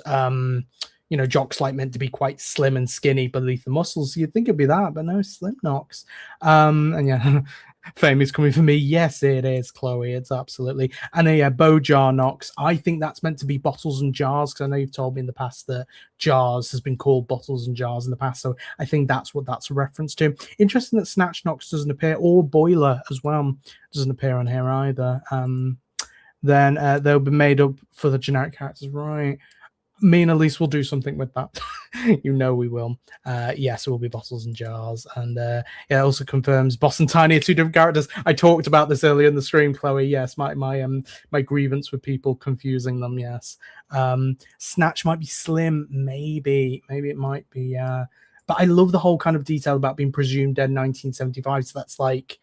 Jock's like meant to be quite slim and skinny beneath the muscles. You'd think it'd be that, but no, Slim Knox. And yeah, fame is coming for me. Yes, it is, Chloe. It's absolutely. And yeah, Bojar Knox. I think that's meant to be bottles and jars, because I know you've told me in the past that jars has been called bottles and jars in the past. So I think that's what that's a reference to. Interesting that Snatch Knox doesn't appear, or Boiler as well doesn't appear on here either. Then they'll be made up for the generic characters, right? Me and Elise will do something with that. We will. Yes, it will be bottles and jars. And it also confirms Boss and Tiny are two different characters. I talked about this earlier in the stream, Chloe. Yes, my grievance with people confusing them. Yes. Snatch might be Slim. Maybe it might be. But I love the whole kind of detail about being presumed dead in 1975. So that's like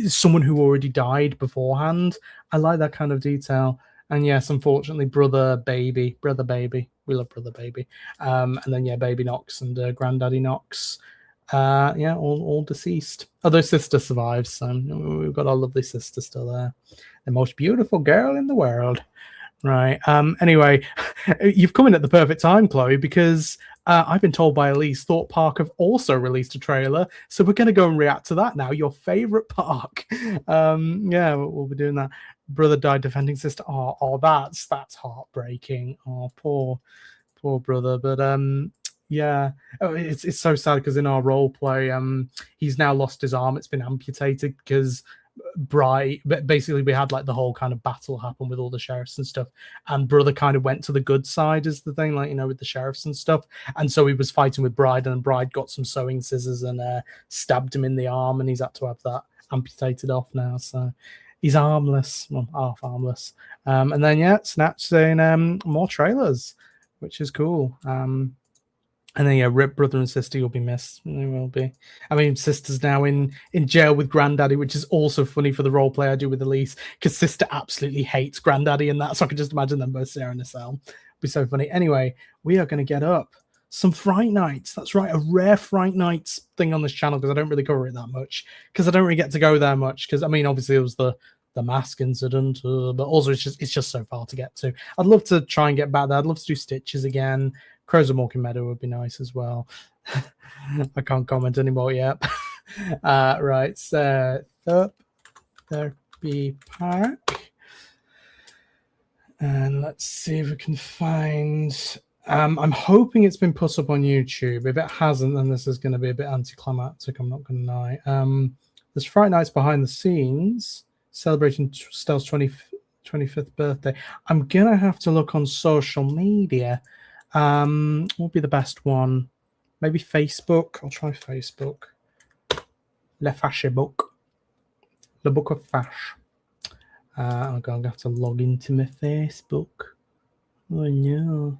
someone who already died beforehand. I like that kind of detail. And yes, unfortunately, Brother Baby. We love Brother Baby. And then yeah, Baby Knox and Granddaddy Knox. All deceased. Although Sister survives, so we've got our lovely sister still there. The most beautiful girl in the world. Right. Anyway, you've come in at the perfect time, Chloe, because I've been told by Elise Thought Park have also released a trailer, so we're going to go and react to that now. Your favorite park. Yeah, we'll be doing that. Brother died defending sister. Oh, that's heartbreaking. Oh, poor brother. But yeah, it's so sad because in our role play, he's now lost his arm. It's been amputated because basically we had like the whole kind of battle happen with all the sheriffs and stuff, and Brother kind of went to the good side is the thing, like with the sheriffs and stuff, and so he was fighting with Bride, and Bride got some sewing scissors and stabbed him in the arm, and he's had to have that amputated off now, so he's armless, well, half armless. And then yeah, Snatch saying more trailers, which is cool. And then yeah, Rip Brother and Sister, you'll be missed. They will be. I mean, Sister's now in jail with Granddaddy, which is also funny for the role play I do with Elise, because Sister absolutely hates Granddaddy and that, so I can just imagine them both staring in a cell. It'll be so funny. Anyway, we are going to get up some Fright Nights. That's right, a rare Fright Nights thing on this channel, because I don't really cover it that much, because I don't really get to go there much, because I mean, obviously it was the mask incident, but also it's just so far to get to. I'd love to try and get back there. I'd love to do Stitches again. Crows of Morecambe Meadow would be nice as well. I can't comment anymore yet. Right, so Therapy Park. And let's see if we can find... I'm hoping it's been put up on YouTube. If it hasn't, then this is going to be a bit anticlimactic, I'm not going to lie. There's Fright Nights behind the scenes, celebrating Stell's 25th birthday. I'm going to have to look on social media. What would be the best one? Maybe Facebook. I'll try Facebook. Le Fashe Book. The Book of Fash. I'm going to have to log into my Facebook. Oh, no.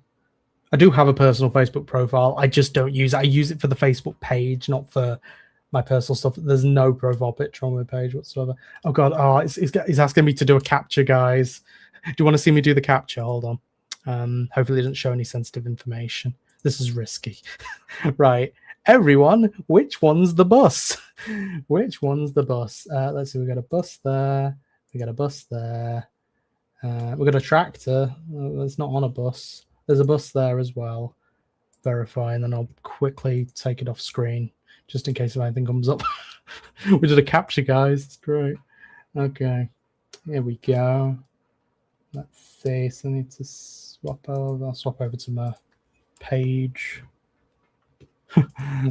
I do have a personal Facebook profile. I just don't use it. I use it for the Facebook page, not for my personal stuff. There's no profile picture on my page whatsoever. Oh, God. Oh, it's asking me to do a capture, guys. Do you want to see me do the capture? Hold on. Hopefully it doesn't show any sensitive information. This is risky. Right. Everyone, which one's the bus? Which one's the bus? Let's see. We got a bus there. We got a bus there. We got a tractor. It's not on a bus. There's a bus there as well. Verify, and then I'll quickly take it off screen just in case if anything comes up. We did a capture, guys. It's great. Okay, here we go. Let's see. So I need to swap over. I'll swap over to my page.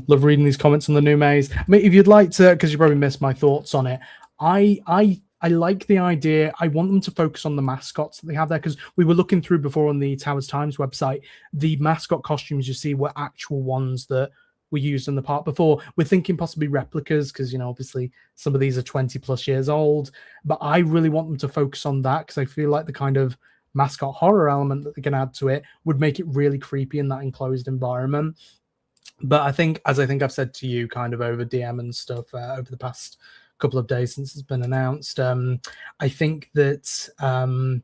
Love reading these comments on the new maze. I mean, if you'd like to, because you probably missed my thoughts on it, I like the idea. I want them to focus on the mascots that they have there, because we were looking through before on the Towers Times website. The mascot costumes you see were actual ones that were used in the park before. We're thinking possibly replicas, because, you know, obviously some of these are 20 plus years old. But I really want them to focus on that, because I feel like the kind of mascot horror element that they can add to it would make it really creepy in that enclosed environment. But I think, as I think I've said to you kind of over DM and stuff over the past couple of days since it's been announced, I think that I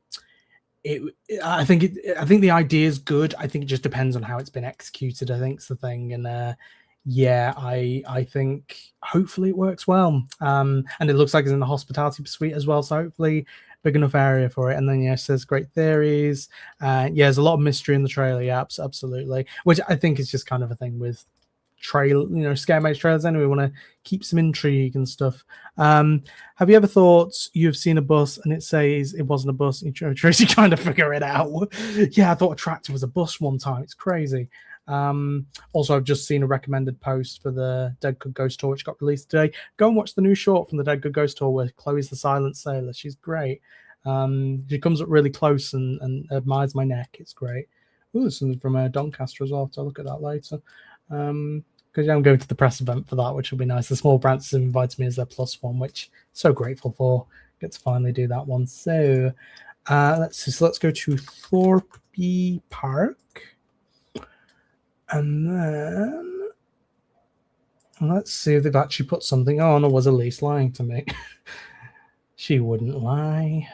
think the idea is good. I think it just depends on how it's been executed, I think, is the thing. And yeah, I think hopefully it works well. And it looks like it's in the hospitality suite as well, so hopefully big enough area for it. And then, yeah, it says great theories. Yeah, there's a lot of mystery in the trailer. Yeah, absolutely. Which I think is just kind of a thing with Scaremaze trailers anyway. We want to keep some intrigue and stuff. Have you ever thought you've seen a bus and it says it wasn't a bus and you're trying to figure it out? Yeah, I thought a tractor was a bus one time. It's crazy. Also, I've just seen a recommended post for the Dead Good Ghost tour, which got released today. Go and watch the new short from the Dead Good Ghost tour where Chloe's the silent sailor. She's great. She comes up really close and admires my neck. It's great. Ooh, there's something from Doncaster as well. So I'll look at that later. Because I'm going to the press event for that, which will be nice. The Small Branches invited me as their +1, which I'm so grateful for. Get to finally do that one. So let's go to Thorpe Park. And then let's see if they've actually put something on, or was Elise lying to me? She wouldn't lie.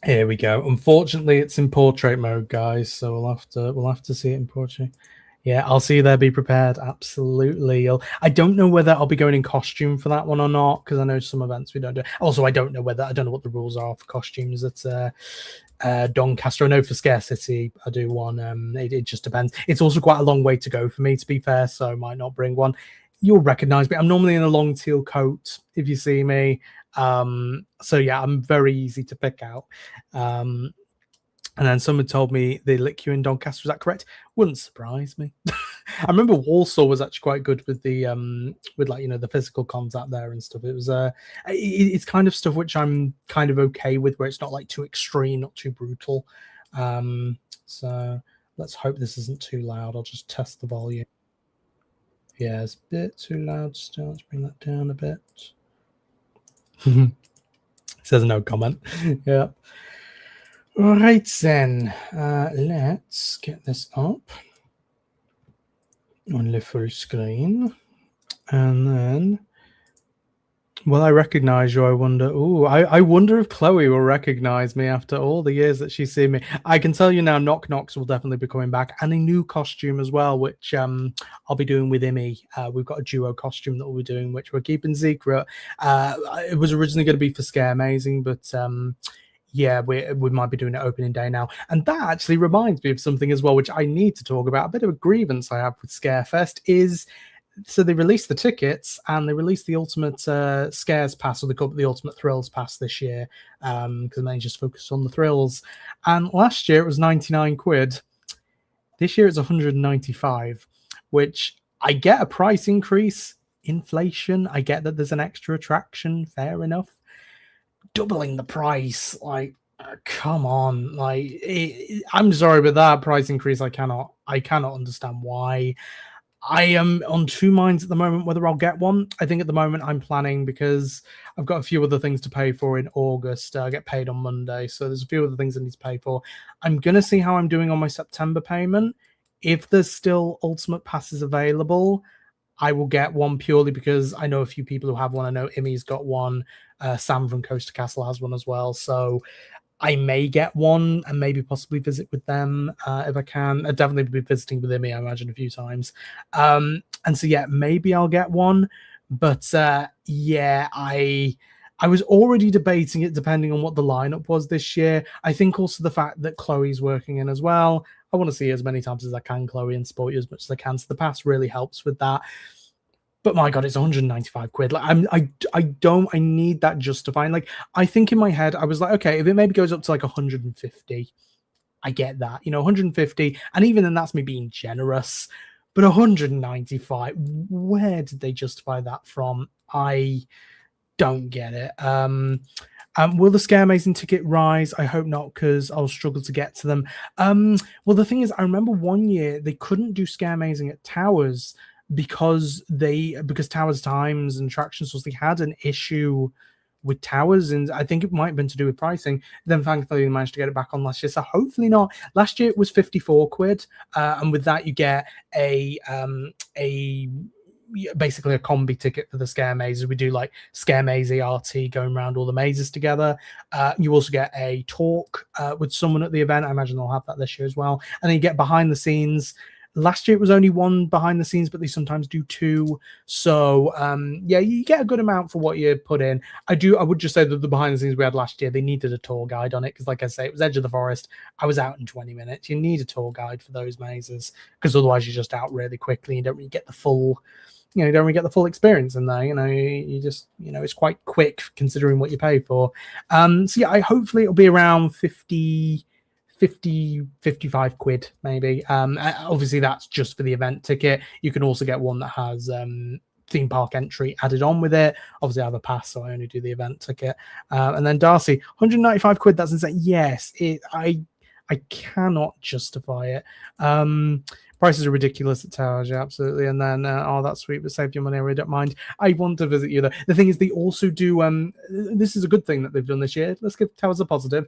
Here we go. Unfortunately, it's in portrait mode, guys, so we'll have to see it in portrait. Yeah, I'll see you there. Be prepared. Absolutely. I don't know whether I'll be going in costume for that one or not, because I know some events we don't do. Also, I don't know what the rules are for costumes at Doncaster. I know for Scare City I do one. It just depends. It's also quite a long way to go for me, to be fair, so I might not bring one. You'll recognize me. I'm normally in a long teal coat if you see me. So yeah, I'm very easy to pick out. And then someone told me they lick you in Doncaster. Is that correct? Wouldn't surprise me. I remember Walsall was actually quite good with the with, like, you know, the physical contact there and stuff. It was it's kind of stuff which I'm kind of okay with, where it's not like too extreme, not too brutal. So let's hope this isn't too loud. I'll just test the volume. Yeah, it's a bit too loud still. Let's bring that down a bit. Says no comment. Yeah. All right, then. Let's get this up on the full screen. And then, will I recognize you? I wonder. Oh, I wonder if Chloe will recognize me after all the years that she's seen me. I can tell you now, Knock Knocks will definitely be coming back, and a new costume as well, which I'll be doing with Imi. We've got a duo costume that we'll be doing, which we're keeping secret. It was originally going to be for Scaremazing, but yeah, we might be doing it opening day now. And that actually reminds me of something as well, which I need to talk about. A bit of a grievance I have with Scarefest is, so they released the tickets and they released the Ultimate Scares Pass, or they call it the Ultimate Thrills Pass this year, because they just focused on the thrills. And last year it was 99 quid. This year it's 195, which I get a price increase, inflation. I get that there's an extra attraction, fair enough. Doubling the price, like, come on, like, I'm sorry, but that price increase, I cannot understand why. I am on two minds at the moment whether I'll get one. I think at the moment I'm planning, because I've got a few other things to pay for in August. I get paid on Monday, so there's a few other things I need to pay for. I'm going to see how I'm doing on my September payment. If there's still Ultimate Passes available, I will get one, purely because I know a few people who have one. I know Imi's got one. Sam from Coast to Castle has one as well. So I may get one and maybe possibly visit with them if I can. I'd definitely be visiting with Imi, I imagine, a few times. And so, yeah, maybe I'll get one. But yeah, I was already debating it depending on what the lineup was this year. I think also the fact that Chloe's working in as well. I want to see as many times as I can, Chloe, and support you as much as I can. So the pass really helps with that. But my God, it's 195 quid. Like I need that justifying. Like I think in my head, I was like, okay, if it maybe goes up to like 150, I get that, 150, and even then that's me being generous. But 195, where did they justify that from? I don't get it. Will the Scaremaze ticket rise? I hope not, because I'll struggle to get to them. Well, the thing is, I remember one year they couldn't do Scaremazing at Towers because Towers times and traction source, they had an issue with Towers, and I think it might have been to do with pricing. Then thankfully they managed to get it back on last year, so hopefully not. Last year it was 54 quid, and with that you get a basically a combi ticket for the Scaremaze. We do like Scaremaze ERT going around all the mazes together. You also get a talk with someone at the event. I imagine they'll have that this year as well. And then you get behind the scenes. Last year it was only one behind the scenes, but they sometimes do two. So yeah, you get a good amount for what you put in. I would just say that the behind the scenes we had last year, they needed a tour guide on it because, like I say, it was Edge of the Forest. I was out in 20 minutes. You need a tour guide for those mazes because otherwise you're just out really quickly. You don't really get the full. You don't really get the full experience in there. You just, it's quite quick considering what you pay for. So yeah, hopefully it'll be around 50, 55 quid maybe. Obviously that's just for the event ticket. You can also get one that has theme park entry added on with it. Obviously I have a pass, so I only do the event ticket. And then Darcy, 195 quid. That's insane. Yes, I cannot justify it. Prices are ridiculous at Towers, yeah, absolutely. And then, that's sweet, but save your money, I really don't mind. I want to visit you though. The thing is, they also do, this is a good thing that they've done this year. Let's give Towers a positive.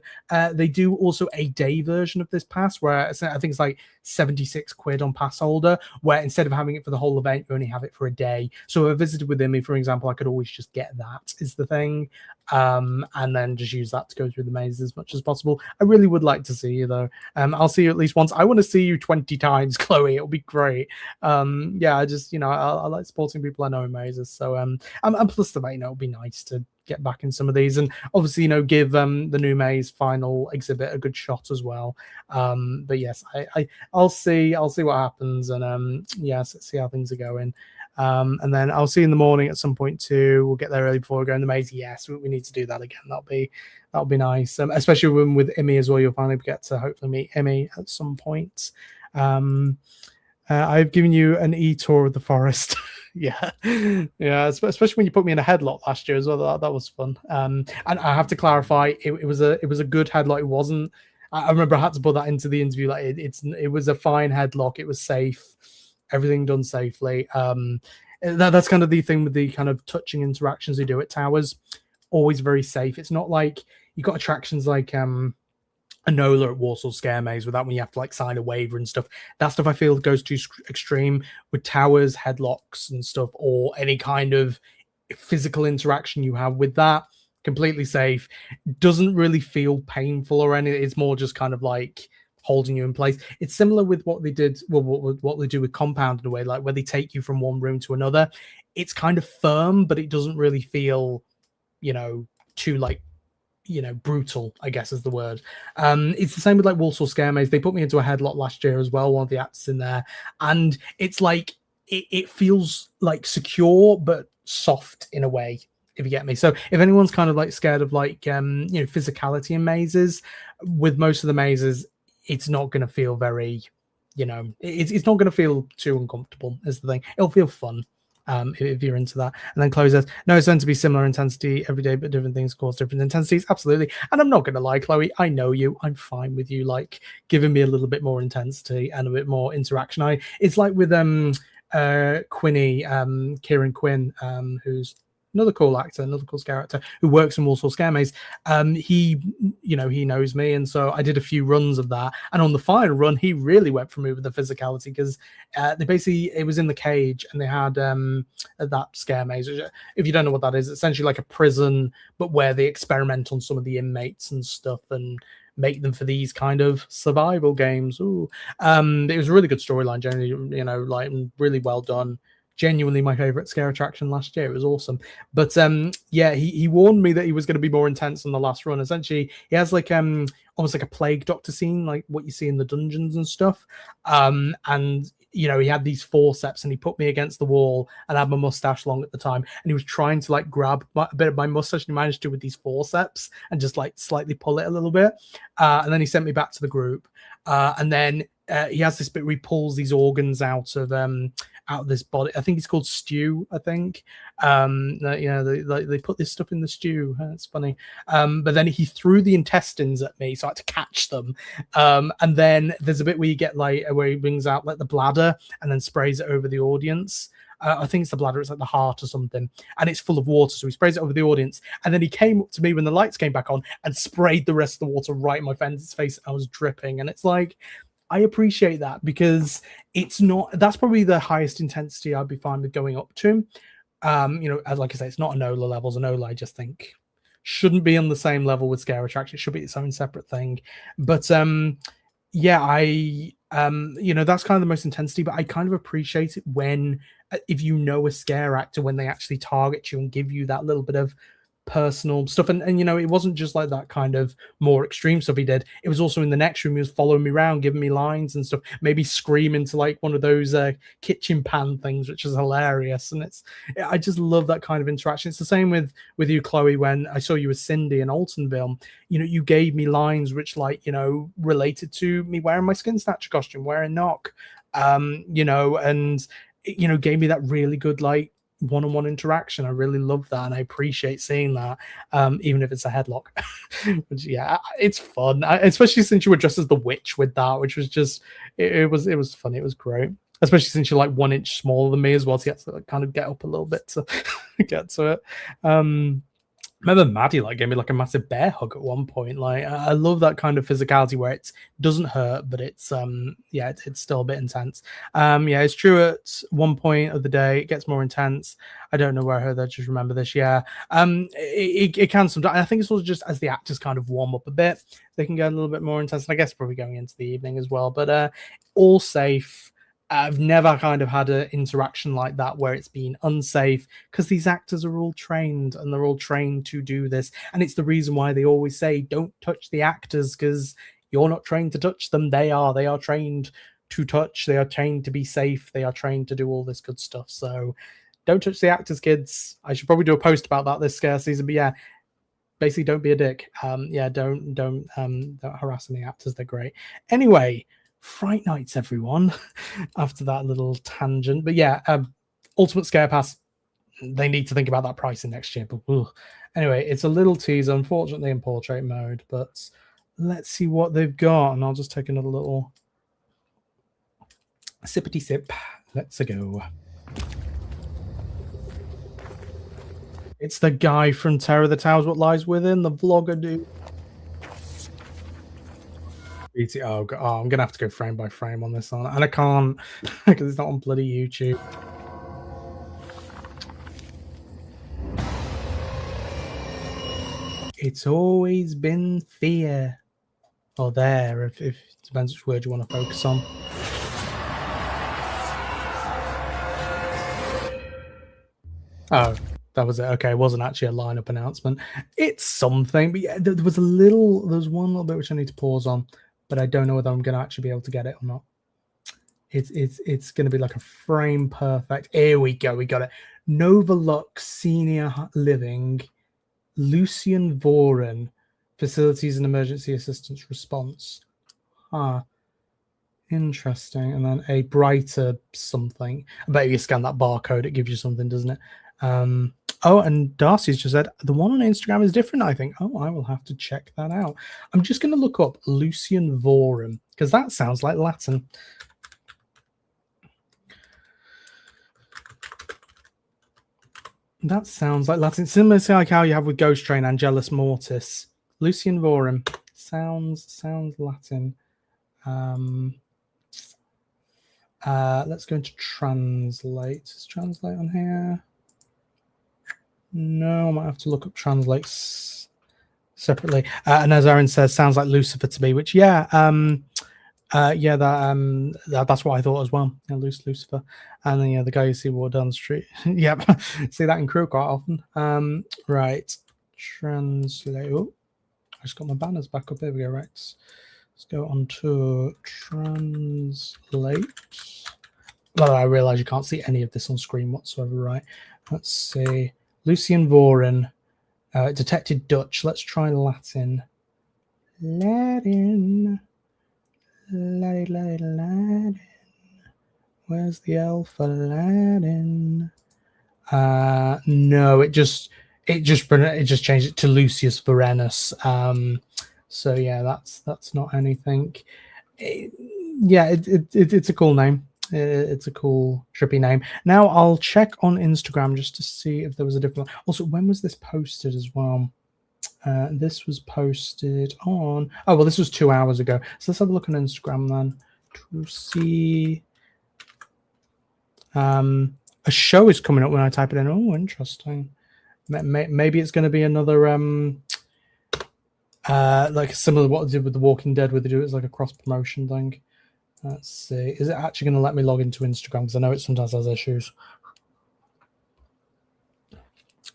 They do also a day version of this pass, where I think it's like 76 quid on pass holder, where instead of having it for the whole event, you only have it for a day. So if I visited with Imi, for example, I could always just get that, is the thing. And then just use that to go through the maze as much as possible. I really would like to see you though. I'll see you at least once. I want to see you 20 times, Chloe. It'll be great. Yeah, I just, I like supporting people I know in mazes. So and plus the it'll be nice to get back in some of these, and obviously give the new maze final exhibit a good shot as well. But yes, I'll see what happens, and yes, see how things are going. And then I'll see you in the morning at some point too. We'll get there early before we go in the maze. Yes, we need to do that again. That'll be nice. Especially when with Imi as well. You'll finally get to hopefully meet Imi at some point. I've given you an e-tour of the forest. yeah, especially when you put me in a headlock last year as well. That was fun. And I have to clarify, it was a good headlock. It wasn't. I remember I had to put that into the interview. Like it was a fine headlock. It was safe. Everything done safely. That's kind of the thing with the kind of touching interactions we do at Towers. Always very safe. It's not like you've got attractions like Enola at Warsaw Scaremaze with that when you have to like sign a waiver and stuff. That stuff I feel goes too extreme. With Towers, headlocks and stuff, or any kind of physical interaction you have with that, completely safe. Doesn't really feel painful or anything. It's more just kind of like holding you in place. It's similar with what they did, well, what they do with Compound in a way, like where they take you from one room to another. It's kind of firm, but it doesn't really feel, too like, brutal, I guess is the word. It's the same with like Warsaw Scaremaze. They put me into a headlock last year as well, one of the actors in there, and it's like it feels like secure but soft in a way, if you get me. So if anyone's kind of like scared of like physicality in mazes, with most of the mazes, it's not going to feel very, it's not going to feel too uncomfortable is the thing. It'll feel fun if you're into that. And then Chloe says, no, it's meant to be similar intensity every day, but different things cause different intensities. Absolutely. And I'm not going to lie, Chloe, I know you. I'm fine with you, like, giving me a little bit more intensity and a bit more interaction. It's like with Quinny, Kieran Quinn, who's another cool actor, another cool character who works in Warsaw Scaremaze. He knows me, and so I did a few runs of that. And on the final run, he really went for me with the physicality because it was in the cage, and they had that Scaremaze. Which, if you don't know what that is, it's essentially like a prison, but where they experiment on some of the inmates and stuff and make them for these kind of survival games. It was a really good storyline, generally, like really well done. genuinely my favorite scare attraction last year. It was awesome. But yeah, he warned me that he was going to be more intense on the last run. Essentially, he has like almost like a plague doctor scene, like what you see in the dungeons and stuff. And you know, he had these forceps and he put me against the wall, and I had my mustache long at the time, and he was trying to like grab a bit of my mustache, and he managed to with these forceps and just like slightly pull it a little bit. And then he sent me back to the group. And then he has this bit where he pulls these organs out of this body. I think it's called stew. I think they put this stuff in the stew. It's funny. But then he threw the intestines at me, so I had to catch them. And then there's a bit where you get like where he brings out like the bladder and then sprays it over the audience. I think it's the bladder, it's like the heart or something, and it's full of water, so he sprays it over the audience, and then he came up to me when the lights came back on and sprayed the rest of the water right in my friend's face. I was dripping, and it's like, I appreciate that, because it's not, that's probably the highest intensity I'd be fine with going up to. You know, as like I say, it's not an Ola levels, and Ola I just think shouldn't be on the same level with Scare Attraction. It should be its own separate thing. But yeah, you know, that's kind of the most intensity, but I kind of appreciate it when, if you know a scare actor, when they actually target you and give you that little bit of personal stuff. And you know, it wasn't just like that kind of more extreme stuff he did. It was also in the next room, he was following me around, giving me lines and stuff, maybe screaming to like one of those kitchen pan things, which is hilarious. And I just love that kind of interaction. It's the same with you, Chloe, when I saw you with Cindy in Altonville. You know, you gave me lines which, like, you know, related to me wearing my Skin Snatcher costume, wearing knock, you know, and you know, gave me that really good like one-on-one interaction. I really love that, and I appreciate seeing that, even if it's a headlock. Which, yeah, it's fun, especially since you were dressed as the witch with that, which was just it was funny. It was great, especially since you're like 1 inch smaller than me as well, so you have to like, kind of get up a little bit to get to it. Remember Maddie like gave me like a massive bear hug at one point. Like, I love that kind of physicality where it doesn't hurt, but it's yeah, it's still a bit intense. Yeah, it's true at one point of the day it gets more intense. I don't know where I heard that, just remember this. Yeah, it can sometimes. I think it's also just as the actors kind of warm up a bit, they can get a little bit more intense, and I guess probably going into the evening as well. But all safe. I've never kind of had an interaction like that where it's been unsafe, because these actors are all trained, and they're all trained to do this. And it's the reason why they always say, don't touch the actors, because you're not trained to touch them. They are trained to touch. They are trained to be safe. They are trained to do all this good stuff. So don't touch the actors, kids. I should probably do a post about that this scare season, but yeah, basically don't be a dick. Yeah, don't harass any actors. They're great. Anyway, Fright Nights, everyone. After that little tangent, but yeah, Ultimate Scare Pass, they need to think about that pricing next year. But anyway, it's a little teaser, unfortunately, in portrait mode. But let's see what they've got, and I'll just take another little sippity sip. Let's go. It's the guy from Terror the Towers What Lies Within, the vlogger dude. Oh, God. Oh, I'm gonna have to go frame by frame on this one, and I can't because it's not on bloody YouTube. It's always been fear, or there, if it depends which word you want to focus on. Oh, that was it. Okay, it wasn't actually a lineup announcement. It's something, but yeah, there was one little bit which I need to pause on, but I don't know whether I'm going to actually be able to get it or not. It's going to be like a frame perfect. Here we go. We got it. Nova Lux Senior Living, Lucian Voren, Facilities and Emergency Assistance Response. Interesting. And then a brighter something. I bet you scan that barcode, it gives you something, doesn't it? Oh, and Darcy's just said the one on Instagram is different, I think. Oh, I will have to check that out. I'm just going to look up Lucian Vorum, because that sounds like Latin. That sounds like Latin. Similar to like how you have with Ghost Train, Angelus Mortis. Lucian Vorum. Sounds Latin. Let's go into translate. Is translate on here? No, I might have to look up translates separately. And as Aaron says, sounds like Lucifer to me, which, yeah, Yeah, that's what I thought as well. Yeah, Lucifer, and then the guy you see walk down the street. Yep, see that in crew quite often. Right, translate. Oh, I just got my banners back up. Here we go. Right, let's go on to translate. Well, I realise you can't see any of this on screen whatsoever. Right, let's see. Lucian Voren, detected Dutch. Let's try Latin. Latin. Latin. Where's the L for Latin? No, it just changed it to Lucius Varenus. So yeah, that's not anything. It's a cool name. It's a cool trippy name. Now I'll check on Instagram just to see if there was a different one. Also, when was this posted as well? This was posted on. Oh well, this was 2 hours ago. So let's have a look on Instagram then to see. A show is coming up when I type it in. Oh, interesting. Maybe it's going to be another like similar to what I did with The Walking Dead, where they do it as like a cross promotion thing. Let's see. Is it actually going to let me log into Instagram? Because I know it sometimes has issues. It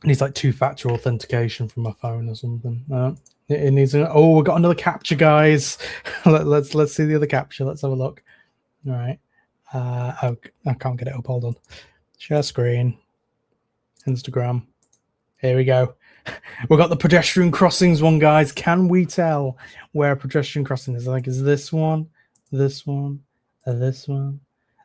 needs like 2-factor authentication from my phone or something. It needs. Oh, we got another capture, guys. let's see the other capture. Let's have a look. All right. Oh, I can't get it up. Hold on. Share screen. Instagram. Here we go. We've got the pedestrian crossings one, guys. Can we tell where a pedestrian crossing is? Like, is this one, this one, or this one?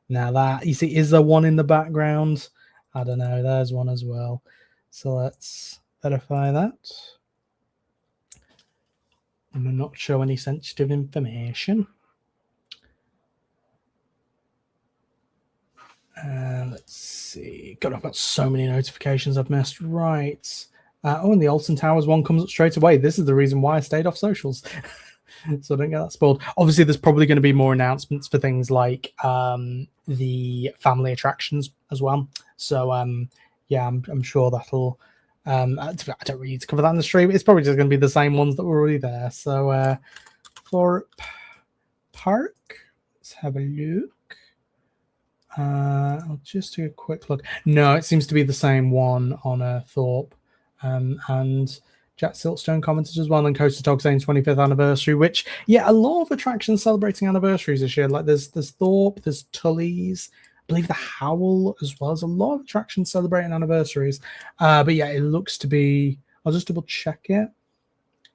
Now that, you see, is there one in the background? I don't know. There's one as well. So let's verify that. And not show any sensitive information. Let's see. God, I've got so many notifications I've missed. Right. Oh, and the Alton Towers one comes up straight away. This is the reason why I stayed off socials. So I don't get that spoiled. Obviously, there's probably going to be more announcements for things like the family attractions as well. So, yeah, I'm sure that'll... I don't really need to cover that in the stream. It's probably just going to be the same ones that were already there. So, for Park, let's have a look. I'll just do a quick look. No, it seems to be the same one on Thorpe. And Jack Siltstone commented as well on Coaster Dog saying 25th anniversary, which, yeah, a lot of attractions celebrating anniversaries this year. Like there's Thorpe, there's Tully's, I believe the Howl as well. There's a lot of attractions celebrating anniversaries. But yeah, it looks to be, I'll just double check it.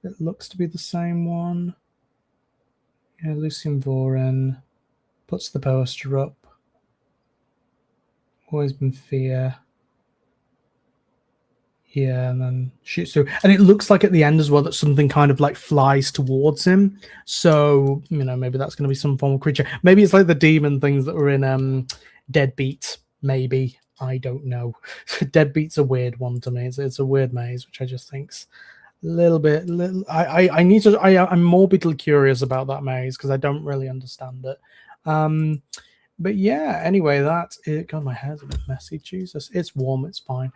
It looks to be the same one. Yeah, Lucian Voren puts the poster up. Always been fear. Yeah, and then shoots through. And it looks like at the end as well that something kind of like flies towards him. So, maybe that's going to be some form of creature. Maybe it's like the demon things that were in Deadbeat, maybe. I don't know. Deadbeat's a weird one to me. It's a weird maze, which I just think's a little bit... I'm morbidly curious about that maze because I don't really understand it. But yeah, anyway, God, my hair's a bit messy. Jesus, it's warm, it's fine.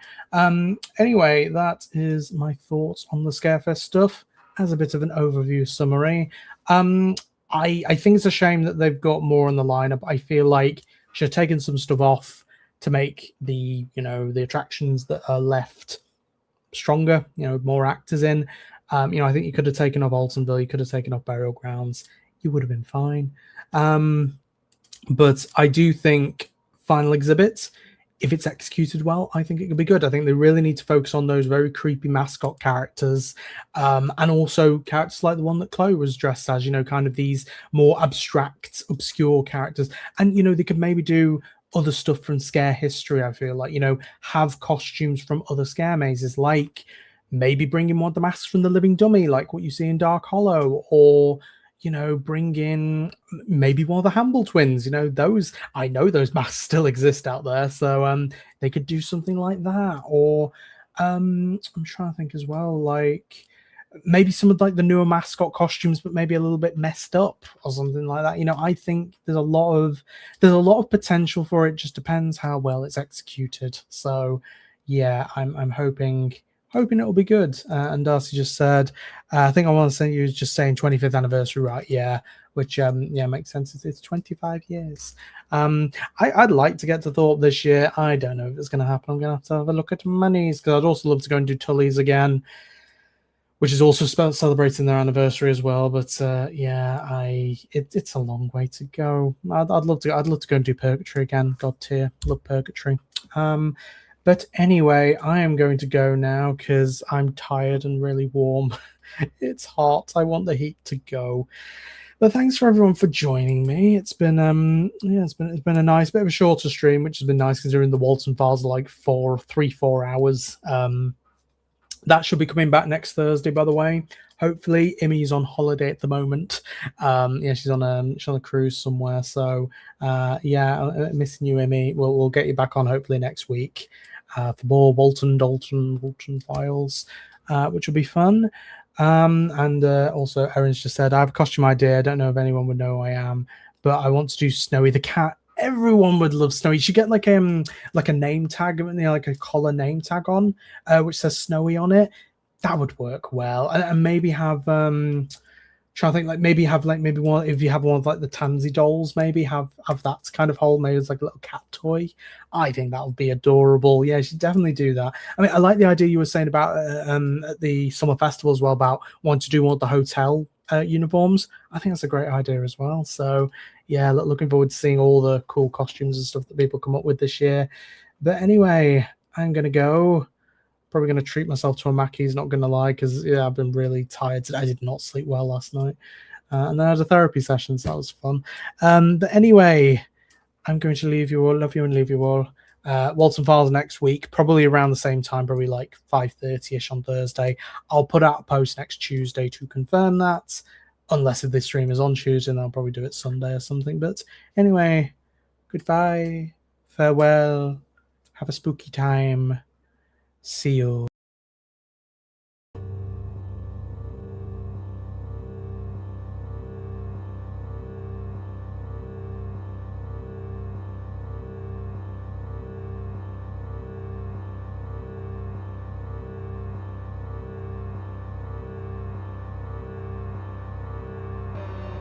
Anyway, that is my thoughts on the Scarefest stuff as a bit of an overview summary. I think it's a shame that they've got more on the lineup. I feel like should have taken some stuff off to make the attractions that are left stronger, more actors in. I think you could have taken off Altonville, you could have taken off Burial Grounds, you would have been fine. But I do think Final Exhibit, if it's executed well, I think it could be good. I think they really need to focus on those very creepy mascot characters, and also characters like the one that Chloe was dressed as, kind of these more abstract, obscure characters. And, they could maybe do other stuff from Scare history, I feel like, have costumes from other Scare mazes, like maybe bring in one of the masks from the Living Dummy, like what you see in Dark Hollow, or... bring in maybe one of the Hamble twins. I know those masks still exist out there, so they could do something like that. Or I'm trying to think as well, like maybe some of like the newer mascot costumes, but maybe a little bit messed up or something like that. I think there's a lot of potential for it. Just depends how well it's executed. So yeah, I'm hoping hoping it'll be good. And Darcy just said, I think I want to send you just saying 25th anniversary, right? Yeah, which yeah, makes sense. It's 25 years. I'd like to get to Thorpe this year. I don't know if it's going to happen. I'm going to have a look at monies, because I'd also love to go and do Tully's again, which is also celebrating their anniversary as well. But yeah, it's a long way to go. I'd love to go and do Purgatory again. God tier, love Purgatory. But anyway, I am going to go now because I'm tired and really warm. It's hot. I want the heat to go. But thanks for everyone for joining me. It's been yeah, it's been a nice bit of a shorter stream, which has been nice considering the Walton files are like 4 hours. That should be coming back next Thursday, by the way. Hopefully, Imi's on holiday at the moment. Yeah, she's on a cruise somewhere. So yeah, I'm missing you, Imi. We'll get you back on hopefully next week for more Walton files, which will be fun. And also, Erin's just said, I have a costume idea. I don't know if anyone would know who I am, but I want to do Snowy the cat. Everyone would love Snowy. You should get like a name tag, like a collar name tag on, which says Snowy on it. That would work well, and maybe have trying to think maybe one, if you have one of like the Tansy dolls, maybe have that kind of hold, maybe it's like a little cat toy. I think that would be adorable. Yeah, you should definitely do that. I mean, I like the idea you were saying about at the summer festival as well, about wanting to do one of the hotel uniforms. I think that's a great idea as well. So yeah, looking forward to seeing all the cool costumes and stuff that people come up with this year. But anyway, I'm gonna go. Probably going to treat myself to a Mackey's, not going to lie, because yeah, I've been really tired today. I did not sleep well last night. And then I had a therapy session, so that was fun. But anyway, I'm going to leave you all. Love you and leave you all. Walton Files next week, probably around the same time, probably like 5:30ish on Thursday. I'll put out a post next Tuesday to confirm that, unless if this stream is on Tuesday, then I'll probably do it Sunday or something. But anyway, goodbye, farewell, have a spooky time. See you.